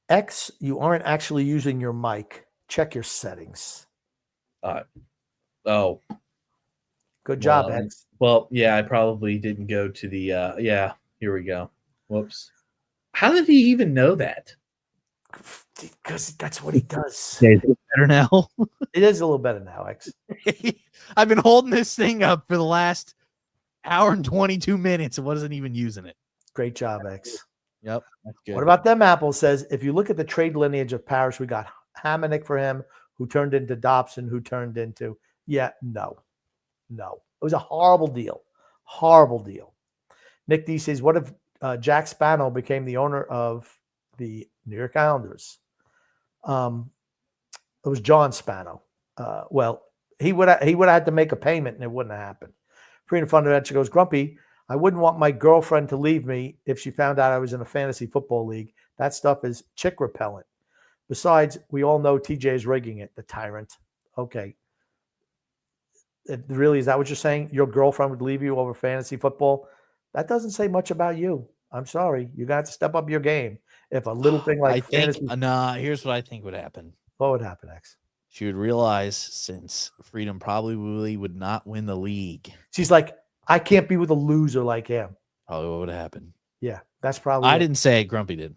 B: X, you aren't actually using your mic. Check your settings.
A: Oh.
B: Good job, X.
A: Well, yeah, I probably didn't go to the, here we go. Whoops. How did he even know that?
B: Because that's what he does.
C: Yeah, is it better now?
B: It is a little better now, X.
C: I've been holding this thing up for the last hour and 22 minutes and wasn't even using it.
B: Great job, X.
C: Yep, that's good.
B: What about them apples? Says, if you look at the trade lineage of Parrish, we got Hamonic for him, who turned into Dobson, who turned into, no. It was a horrible deal. Horrible deal. Nick D says, what if Jack Spano became the owner of the New York Islanders? It was John Spano. Well, he would have had to make a payment and it wouldn't have happened. Freedom Fund Adventure goes, Grumpy, I wouldn't want my girlfriend to leave me if she found out I was in a fantasy football league. That stuff is chick repellent. Besides, we all know TJ is rigging it, the tyrant. Okay. Is that what you're saying? Your girlfriend would leave you over fantasy football? That doesn't say much about you. I'm sorry. You got to step up your game. If a little thing like fantasy,
C: here's what I think would happen.
B: What would happen, X?
C: She would realize since Freedom probably would not win the league.
B: She's like, I can't be with a loser like him.
C: Probably what would happen.
B: Yeah, that's probably.
C: I didn't say it. Grumpy did.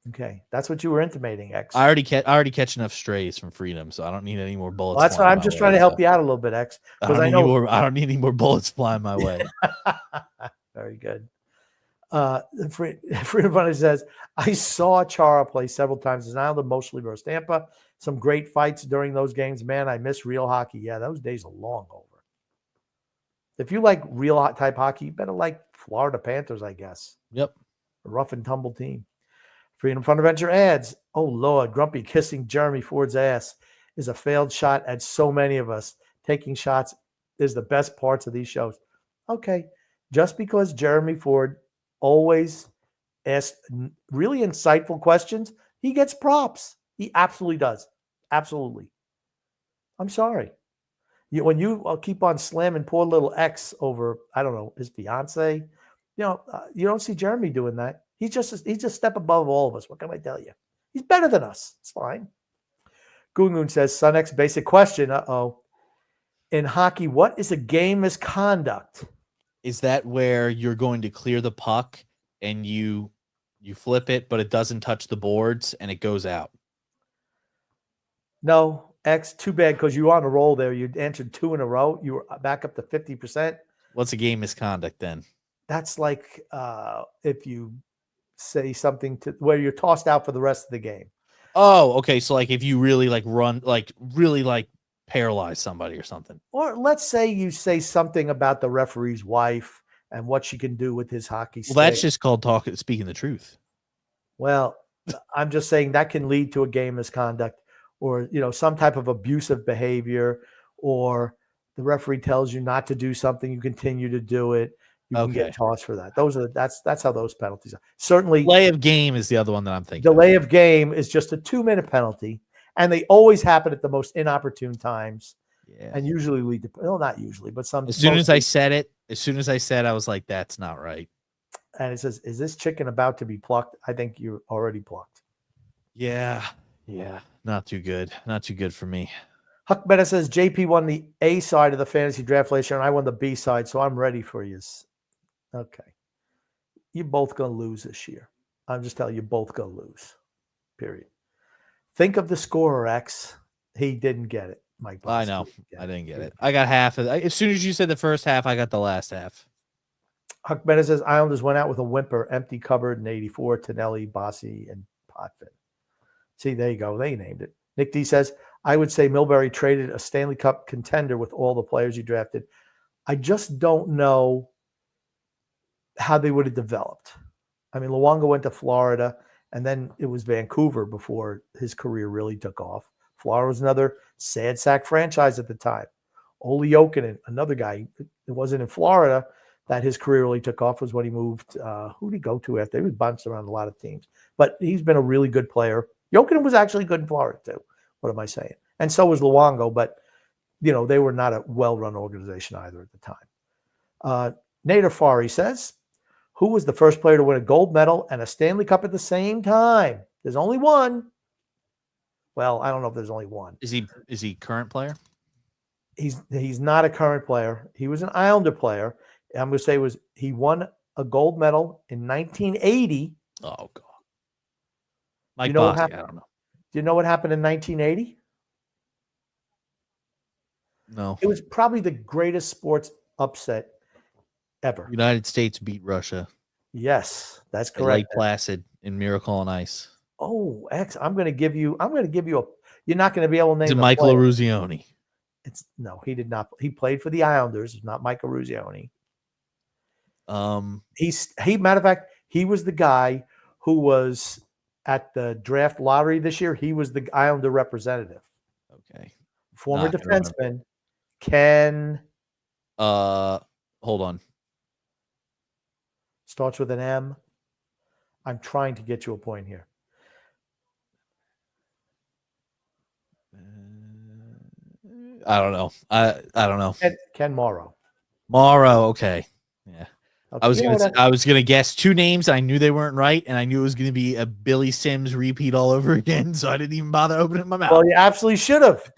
B: Okay, that's what you were intimating, X.
C: I already catch enough strays from Freedom, so I don't need any more bullets.
B: Well, that's what I'm just trying to help you out a little bit, X.
C: Because I don't need any more bullets flying my way.
B: Very good. Freedom Funny says, I saw Chara play several times as an Islander, mostly versus Tampa. Some great fights during those games. Man, I miss real hockey. Yeah, those days are long over. If you like real type hockey, you better like Florida Panthers, I guess.
C: Yep.
B: A rough and tumble team. Freedom Fund Adventure adds, oh, Lord, Grumpy kissing Jeremy Ford's ass is a failed shot at so many of us. Taking shots is the best parts of these shows. Okay, just because Jeremy Ford always asks really insightful questions, he gets props. He absolutely does. Absolutely. I'm sorry. When you keep on slamming poor little X over, I don't know, his fiance, you don't see Jeremy doing that. He's just a step above all of us. What can I tell you? He's better than us. It's fine. Goon says, Son X, basic question. In hockey, what is a game misconduct?
C: Is that where you're going to clear the puck and you flip it, but it doesn't touch the boards and it goes out?
B: No, X, too bad because you were on a roll there. You answered 2 in a row. You were back up to 50%.
C: What's a game misconduct then?
B: That's like if you say something where you're tossed out for the rest of the game.
C: Oh, okay. So like if you really paralyze somebody or something.
B: Or let's say you say something about the referee's wife and what she can do with his hockey stick.
C: Well, that's just called speaking the truth.
B: Well, I'm just saying that can lead to a game misconduct or, some type of abusive behavior, or the referee tells you not to do something, you continue to do it. You can get tossed for that. That's how those penalties are. Certainly,
C: delay of game is the other one that I'm thinking.
B: Delay of game is just a 2-minute penalty, and they always happen at the most inopportune times.
C: Yeah,
B: and usually lead to not usually, but some.
C: As soon as I said, I was like, "That's not right."
B: And it says, "Is this chicken about to be plucked?" I think you're already plucked.
C: Yeah, not too good. Not too good for me.
B: Huck Bennett says, "JP won the A side of the fantasy draft last year, and I won the B side, so I'm ready for you." Okay. You're both going to lose this year. I'm just telling you, both going to lose. Period. Think of the scorer, X. He didn't get it. Mike.
C: I know. I didn't get it. I got half of it. As soon as you said the first half, I got the last half.
B: Huck Bennett says, Islanders went out with a whimper, empty cupboard in 84, Tonelli, Bossy, and Potvin. See, there you go. They named it. Nick D says, I would say Milbury traded a Stanley Cup contender with all the players he drafted. I just don't know how they would have developed. I mean, Luongo went to Florida, and then it was Vancouver before his career really took off. Florida was another sad sack franchise at the time. Olli Jokinen, another guy, it wasn't in Florida that his career really took off, was when he moved. Who did he go to after? He was bounced around a lot of teams. But he's been a really good player. Jokinen was actually good in Florida, too. What am I saying? And so was Luongo, but, they were not a well-run organization either at the time. Nader Fari says, who was the first player to win a gold medal and a Stanley Cup at the same time? There's only one. Well, I don't know if there's only one.
C: Is he current player?
B: He's not a current player. He was an Islander player. I'm going to say he won a gold medal in 1980.
C: Oh, God. Mike Bossy, I don't know.
B: Do you know what happened in 1980?
C: No.
B: It was probably the greatest sports upset ever.
C: United States beat Russia.
B: Yes, that's correct.
C: Lake Placid in Miracle on Ice.
B: Oh, X! I'm going to give you a. You're not going to be able to name.
C: Is it Michael Eruzione?
B: No, he did not. He played for the Islanders. It's not Michael Eruzione. Matter of fact, he was the guy who was at the draft lottery this year. He was the Islander representative.
C: Okay.
B: Former
C: Not gonna
B: defenseman Ken.
C: Hold on.
B: Starts with an M. I'm trying to get you a point here.
C: I don't know. I don't know.
B: Ken Morrow.
C: Morrow. Okay. Yeah.
B: Okay.
C: I was gonna guess two names. I knew they weren't right, and I knew it was gonna be a Billy Sims repeat all over again. So I didn't even bother opening my mouth.
B: Well, you absolutely should have.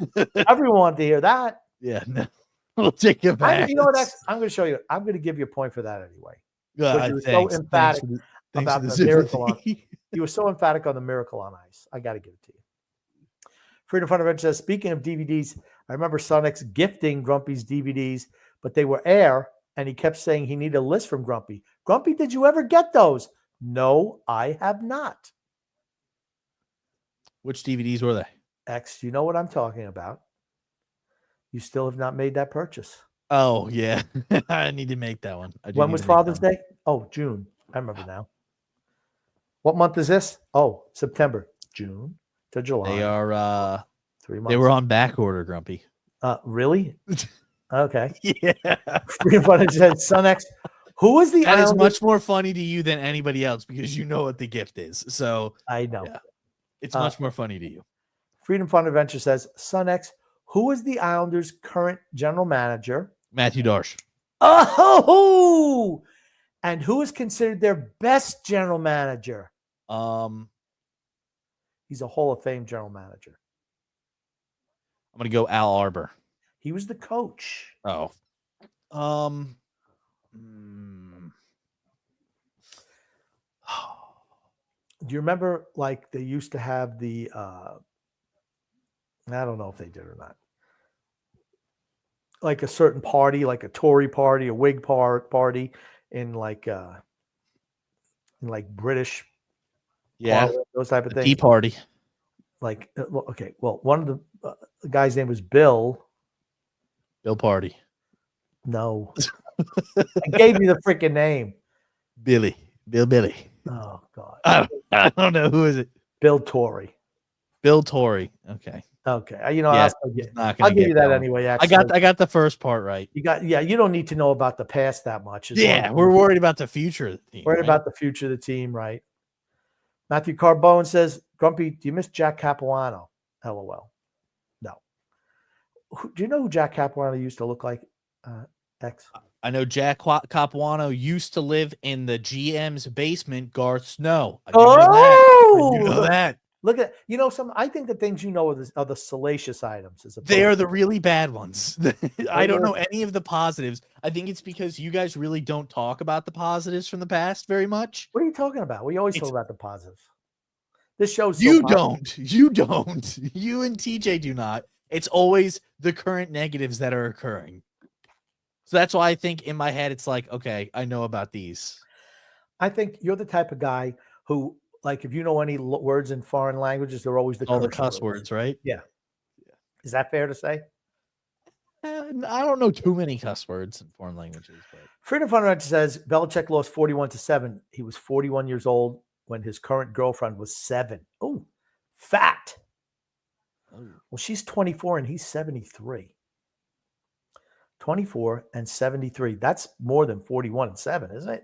B: Everyone wanted to hear that.
C: Yeah. No. We'll take it back.
B: You know what? I'm going to show you. I'm going to give you a point for that anyway.
C: God,
B: You were so emphatic about the miracle. You were so emphatic on the Miracle on Ice. I got to give it to you. Freedom Fund Adventure says, speaking of DVDs, I remember Sonics gifting Grumpy's DVDs, but they were air, and he kept saying he needed a list from Grumpy. Grumpy, did you ever get those? No, I have not.
C: Which DVDs were they?
B: X, you know what I'm talking about. You still have not made that purchase.
C: Oh, yeah. I need to make that one.
B: When was Father's Day? Oh, June. I remember now. What month is this? Oh, September. June to July.
C: They are
B: 3 months.
C: They were on back order, Grumpy.
B: Really? Okay.
C: Yeah.
B: Freedom Fund said, Son X, who is the
C: That
B: Islander?
C: is much more funny to you than anybody else because you know what the gift is. So
B: I know.
C: Yeah. It's much more funny to you.
B: Freedom Fund Adventure says, Son X, who is the Islanders' current general manager?
C: Matthew Darsh.
B: Oh, and who is considered their best general manager? He's a Hall of Fame general manager.
C: I'm gonna go Al Arbor.
B: He was the coach.
C: Oh.
B: Do you remember, like, they used to have the I don't know if they did or not. Like a certain party, like a Tory party, a Whig party in like British, Parliament, those type of things.
C: Tea Party.
B: Like, okay, well, one of the guy's name was Bill.
C: Bill Party.
B: No, I gave you the freaking name.
C: Billy.
B: Oh God,
C: I don't know who is it.
B: Bill Tory.
C: Bill Torrey. Okay.
B: Okay,
C: Yeah,
B: I'll give you that anyway. Actually,
C: I got the first part right.
B: You don't need to know about the past that much.
C: Yeah, we're worried about the future of the team.
B: Worried about the future of the team, right? Matthew Carbone says, Grumpy, do you miss Jack Capuano? LOL. No. Do you know who Jack Capuano used to look like? X.
C: I know Jack Capuano used to live in the GM's basement, Garth Snow. I do know that.
B: Look at I think the things you know are the salacious items.
C: They are the really bad ones. I don't know any of the positives. I think it's because you guys really don't talk about the positives from the past very much.
B: What are you talking about? We always talk about the positives. This show's
C: You don't. You and TJ do not. It's always the current negatives that are occurring. So that's why I think in my head it's like, okay, I know about these.
B: I think you're the type of guy who, like, if you know any words in foreign languages, they're always
C: all the cuss words, right?
B: Yeah. Is that fair to say?
C: I don't know too many cuss words in foreign languages. But
B: Freedom Fund says Belichick lost 41-7. He was 41 years old when his current girlfriend was 7. Oh, fat. Oh. Well, she's 24 and he's 73. 24 and 73. That's more than 41-7, isn't it?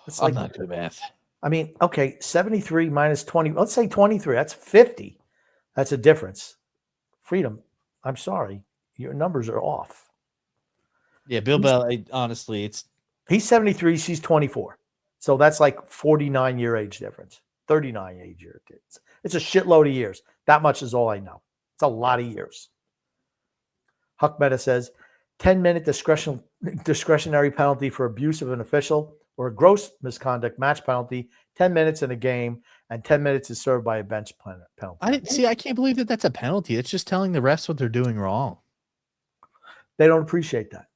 B: It's
C: I'm not good at math.
B: I mean, okay, 73 minus 20. Let's say 23. That's 50. That's a difference. Freedom, I'm sorry. Your numbers are off.
C: Yeah, Bill Bell, honestly,
B: he's 73. She's 24. So that's like 49-year age difference. 39 age year. It's a shitload of years. That much is all I know. It's a lot of years. Huck Meta says 10-minute discretionary penalty for abuse of an official or a gross misconduct match penalty, 10 minutes in a game, and 10 minutes is served by a bench penalty.
C: I can't believe that that's a penalty. It's just telling the refs what they're doing wrong.
B: They don't appreciate that.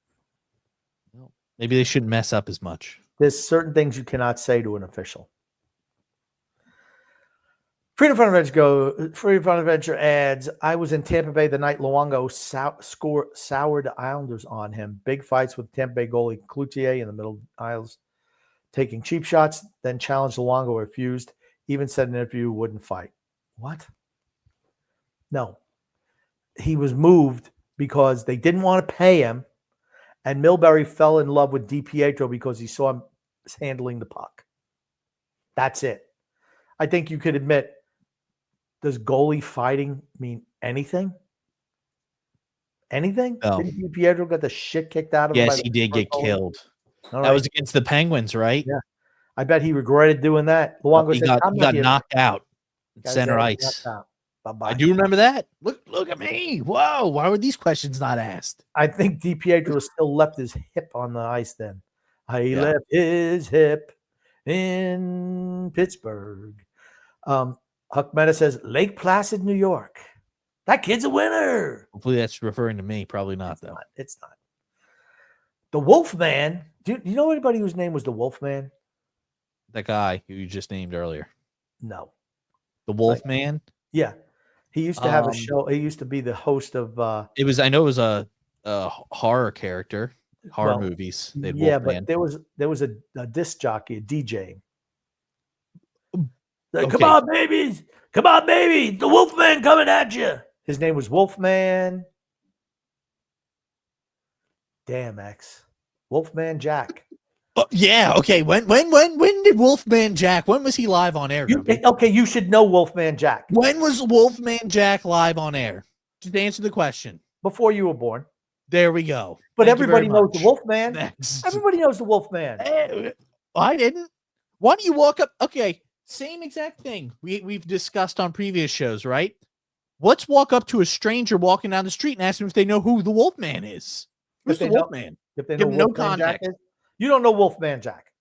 C: Maybe they shouldn't mess up as much.
B: There's certain things you cannot say to an official. Freedom Fun Adventure adds, I was in Tampa Bay the night Luongo soured the Islanders on him. Big fights with Tampa Bay goalie Cloutier in the middle aisles, taking cheap shots, then challenged Luongo, refused, even said in an interview wouldn't fight. What? No. He was moved because they didn't want to pay him, and Milbury fell in love with DiPietro because he saw him handling the puck. That's it. I think you could admit, does goalie fighting mean anything? Anything?
C: No.
B: Didn't DiPietro get the shit kicked out of him?
C: Yes, he did get killed.
B: All
C: that
B: right.
C: was against the Penguins, right?
B: Yeah. I bet he regretted doing that. Luongo
C: he got knocked out
B: Guys,
C: center ice.
B: Bye-bye.
C: I do remember that. Look at me. Whoa, why were these questions not asked?
B: I think DiPietro still left his hip on the ice then. He left his hip in Pittsburgh. Huck Meta says, Lake Placid, New York. That kid's a winner.
C: Hopefully that's referring to me. Probably not, though.
B: It's not. The Wolfman. Do you know anybody whose name was the Wolfman?
C: That guy who you just named earlier.
B: No.
C: The Wolfman?
B: Yeah. He used to have a show. He used to be the host of
C: I know it was a horror character, horror movies.
B: Yeah, Wolfman. But there was a disc jockey, a DJ. Like, okay. Come on, babies. Come on, baby. The Wolfman coming at you. His name was Wolfman. Damn, X. Wolfman Jack.
C: Oh, yeah. Okay. When did Wolfman Jack? When was he live on air?
B: You should know Wolfman Jack.
C: When was Wolfman Jack live on air? Just answer the question.
B: Before you were born.
C: There we go.
B: But everybody knows the Wolfman.
C: Next.
B: Everybody knows the Wolfman.
C: I didn't. Why do you walk up? Okay. Same exact thing we've discussed on previous shows, right? Let's walk up to a stranger walking down the street and ask them if they know who the Wolfman is. Who's the Wolfman?
B: If they know no context. You don't know Wolfman Jack.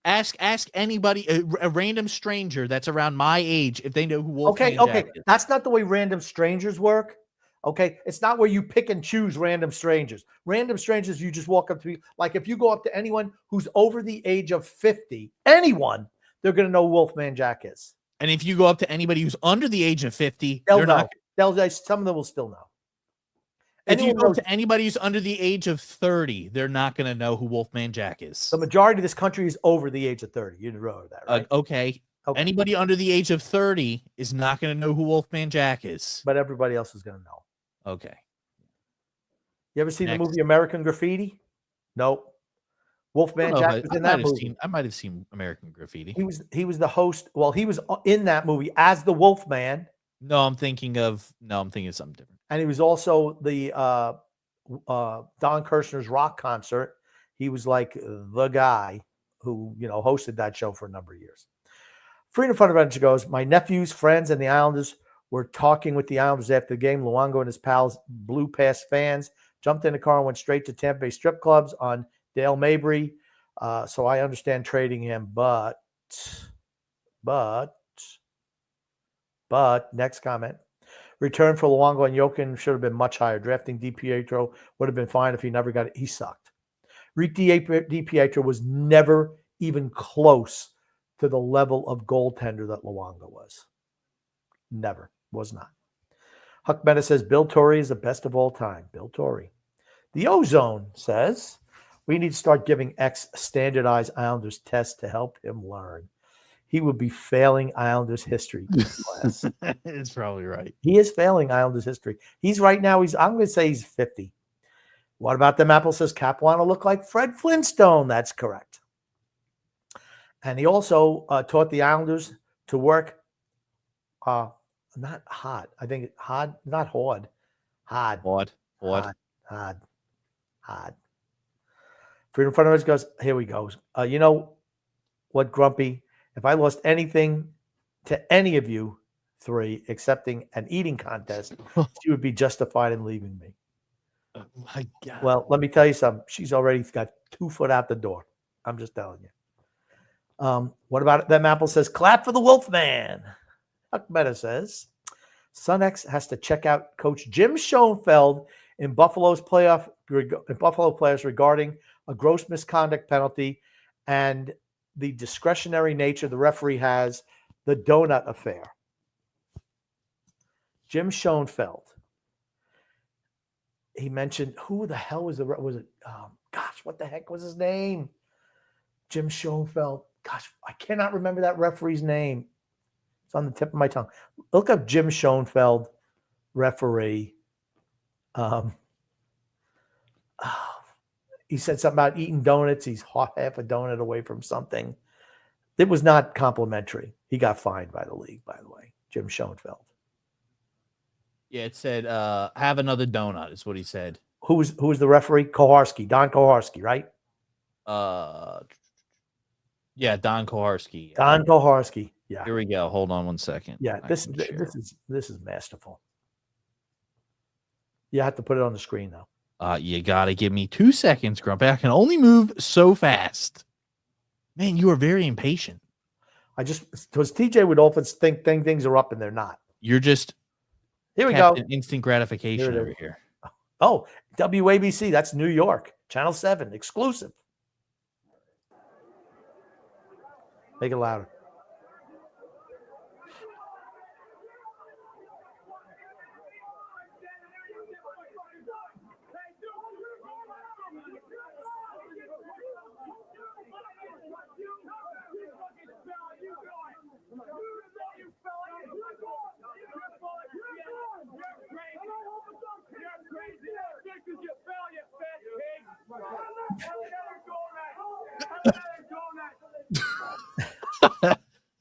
C: Ask anybody, a random stranger that's around my age, if they know who Wolfman Jack is.
B: That's not the way random strangers work. Okay, it's not where you pick and choose random strangers. Random strangers, you just walk up to. Like if you go up to anyone who's over the age of 50, anyone, they're going to know who Wolfman Jack is.
C: And if you go up to anybody who's under the age of 50,
B: they'll know. Some of them will still know.
C: If you go to anybody who's under the age of 30, they're not going to know who Wolfman Jack is.
B: The majority of this country is over the age of 30. You know that, right?
C: Okay. Anybody under the age of 30 is not going to know who Wolfman Jack is.
B: But everybody else is going to know.
C: Okay.
B: You ever seen the movie American Graffiti? Nope. Wolfman Jack was in that movie.
C: I might have seen American Graffiti.
B: He was the host. Well, he was in that movie as the Wolfman.
C: No, I'm thinking of something different.
B: And he was also the Don Kirshner's rock concert. He was like the guy who, hosted that show for a number of years. Freedom Fun Adventure goes, my nephew's friends and the Islanders were talking with the Islanders after the game. Luongo and his pals blew past fans, jumped in the car and went straight to Tampa Bay strip clubs on Dale Mabry. So I understand trading him, but next comment. Return for Luongo and Jokin should have been much higher. Drafting DiPietro would have been fine if he never got it. He sucked. Rick DiPietro was never even close to the level of goaltender that Luongo was. Never. Was not. Huck Meta says Bill Torrey is the best of all time. Bill Torrey. The Ozone says we need to start giving X standardized Islanders tests to help him learn. He would be failing Islanders history class.
C: It's probably right.
B: He is failing Islanders history. He's right now, I'm going to say he's 50. What about them? Apple says Cap want to look like Fred Flintstone. That's correct. And he also taught the Islanders to work not hard. I think hard, not hard. Hard. Freedom Fun Adventure goes, here we go. You know what, Grumpy? If I lost anything to any of you three, excepting an eating contest, she would be justified in leaving me.
C: Oh my God.
B: Well, let me tell you something. She's already got 2 foot out the door. I'm just telling you. What about it? Them Apple says, clap for the Wolfman. Huck Meta says, Sun X has to check out Coach Jim Schoenfeld in Buffalo players regarding a gross misconduct penalty and the discretionary nature the referee has The Donut Affair. Jim Schoenfeld. He mentioned, who the hell was it? What the heck was his name? Jim Schoenfeld. Gosh, I cannot remember that referee's name. It's on the tip of my tongue. Look up Jim Schoenfeld, referee. He said something about eating donuts. He's half a donut away from something. It was not complimentary. He got fined by the league, by the way. Jim Schoenfeld.
C: Yeah, it said, have another donut is what he said.
B: Who was the referee? Koharski. Don Koharski, right?
C: Yeah, Don Koharski.
B: Don Koharski. Yeah.
C: Here we go. Hold on one second.
B: Yeah, this is masterful. You have to put it on the screen though.
C: You gotta give me 2 seconds, Grumpy. I can only move so fast. Man, you are very impatient.
B: Because TJ would often think things are up and they're not.
C: You're just
B: here we go.
C: Instant gratification over here.
B: Oh, WABC. That's New York. Channel 7. Exclusive. Make it louder.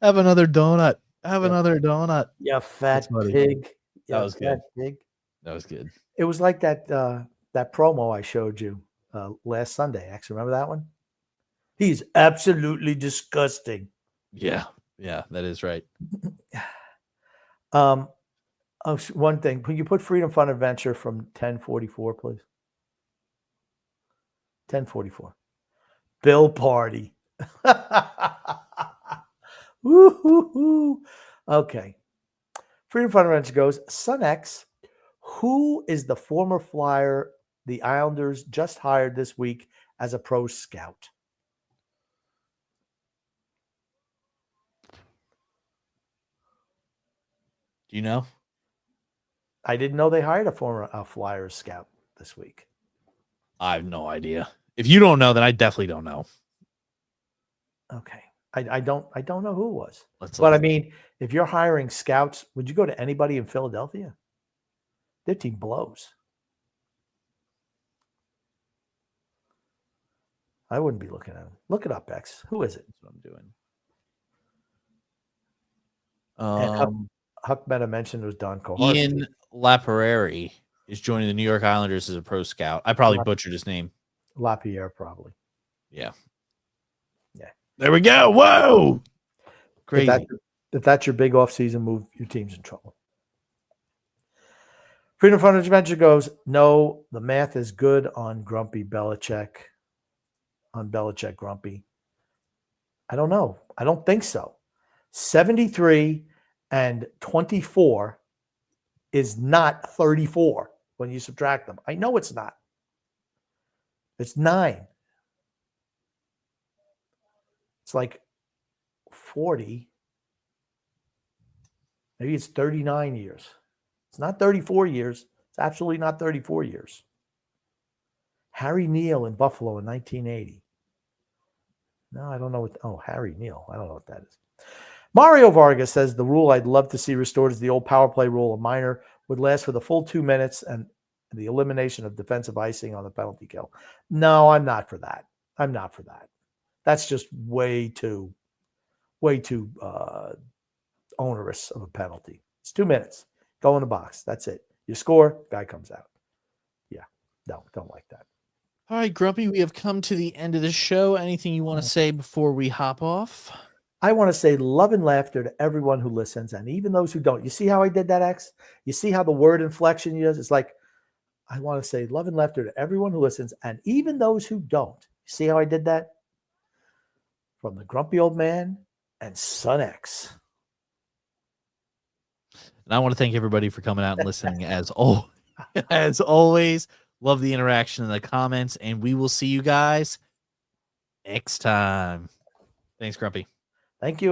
C: Have another donut. Have another donut.
B: Yeah, fat pig.
C: That was good.
B: Pig.
C: That was good.
B: It was like that promo I showed you last Sunday. Actually, remember that one? He's absolutely disgusting.
C: Yeah, that is right.
B: One thing. Can you put Freedom Fun Adventure from 1044, please? 1044. Bill Party. Woo-hoo-hoo. Okay. Freedom Fun Adventure goes, Son X, who is the former Flyer the Islanders just hired this week as a pro scout?
C: Do you know?
B: I didn't know they hired a former Flyers scout this week.
C: I have no idea. If you don't know, then I definitely don't know.
B: Okay. I don't know who it was. But I mean, if you're hiring scouts, would you go to anybody in Philadelphia? Their team blows. I wouldn't be looking at them. Look it up, X. Who is it?
C: That's what I'm doing.
B: Huck Meta mentioned it was Don Koharski.
C: Ian Laperere is joining the New York Islanders as a pro scout. I probably butchered his name.
B: LaPierre, probably.
C: Yeah.
B: Yeah.
C: There we go. Whoa. Crazy.
B: If that's your big off-season move, your team's in trouble. Freedom Fun Adventure goes, no, the math is good on Grumpy Belichick. On Belichick Grumpy. I don't know. I don't think so. 73 and 24 is not 34 when you subtract them. I know it's not. It's 9. It's like 40. Maybe it's 39 years. It's not 34 years. It's absolutely not 34 years. Harry Neal in Buffalo in 1980. No, I don't know what. Oh, Harry Neal. I don't know what that is. Mario Vargas says the rule I'd love to see restored is the old power play rule. A minor would last for the full 2 minutes and the elimination of defensive icing on the penalty kill. No, I'm not for that. I'm not for that. That's just way too onerous of a penalty. It's 2 minutes. Go in the box. That's it. You score, guy comes out. Yeah. No, don't like that.
C: All right, Grumpy, we have come to the end of the show. Anything you want to say before we hop off?
B: I want to say love and laughter to everyone who listens and even those who don't. You see how I did that, X? You see how the word inflection is? It's like, I want to say love and laughter to everyone who listens and even those who don't. You see how I did that? From the Grumpy Old Man and Son X.
C: And I want to thank everybody for coming out and listening as always. Love the interaction in the comments, and we will see you guys next time. Thanks, Grumpy.
B: Thank you.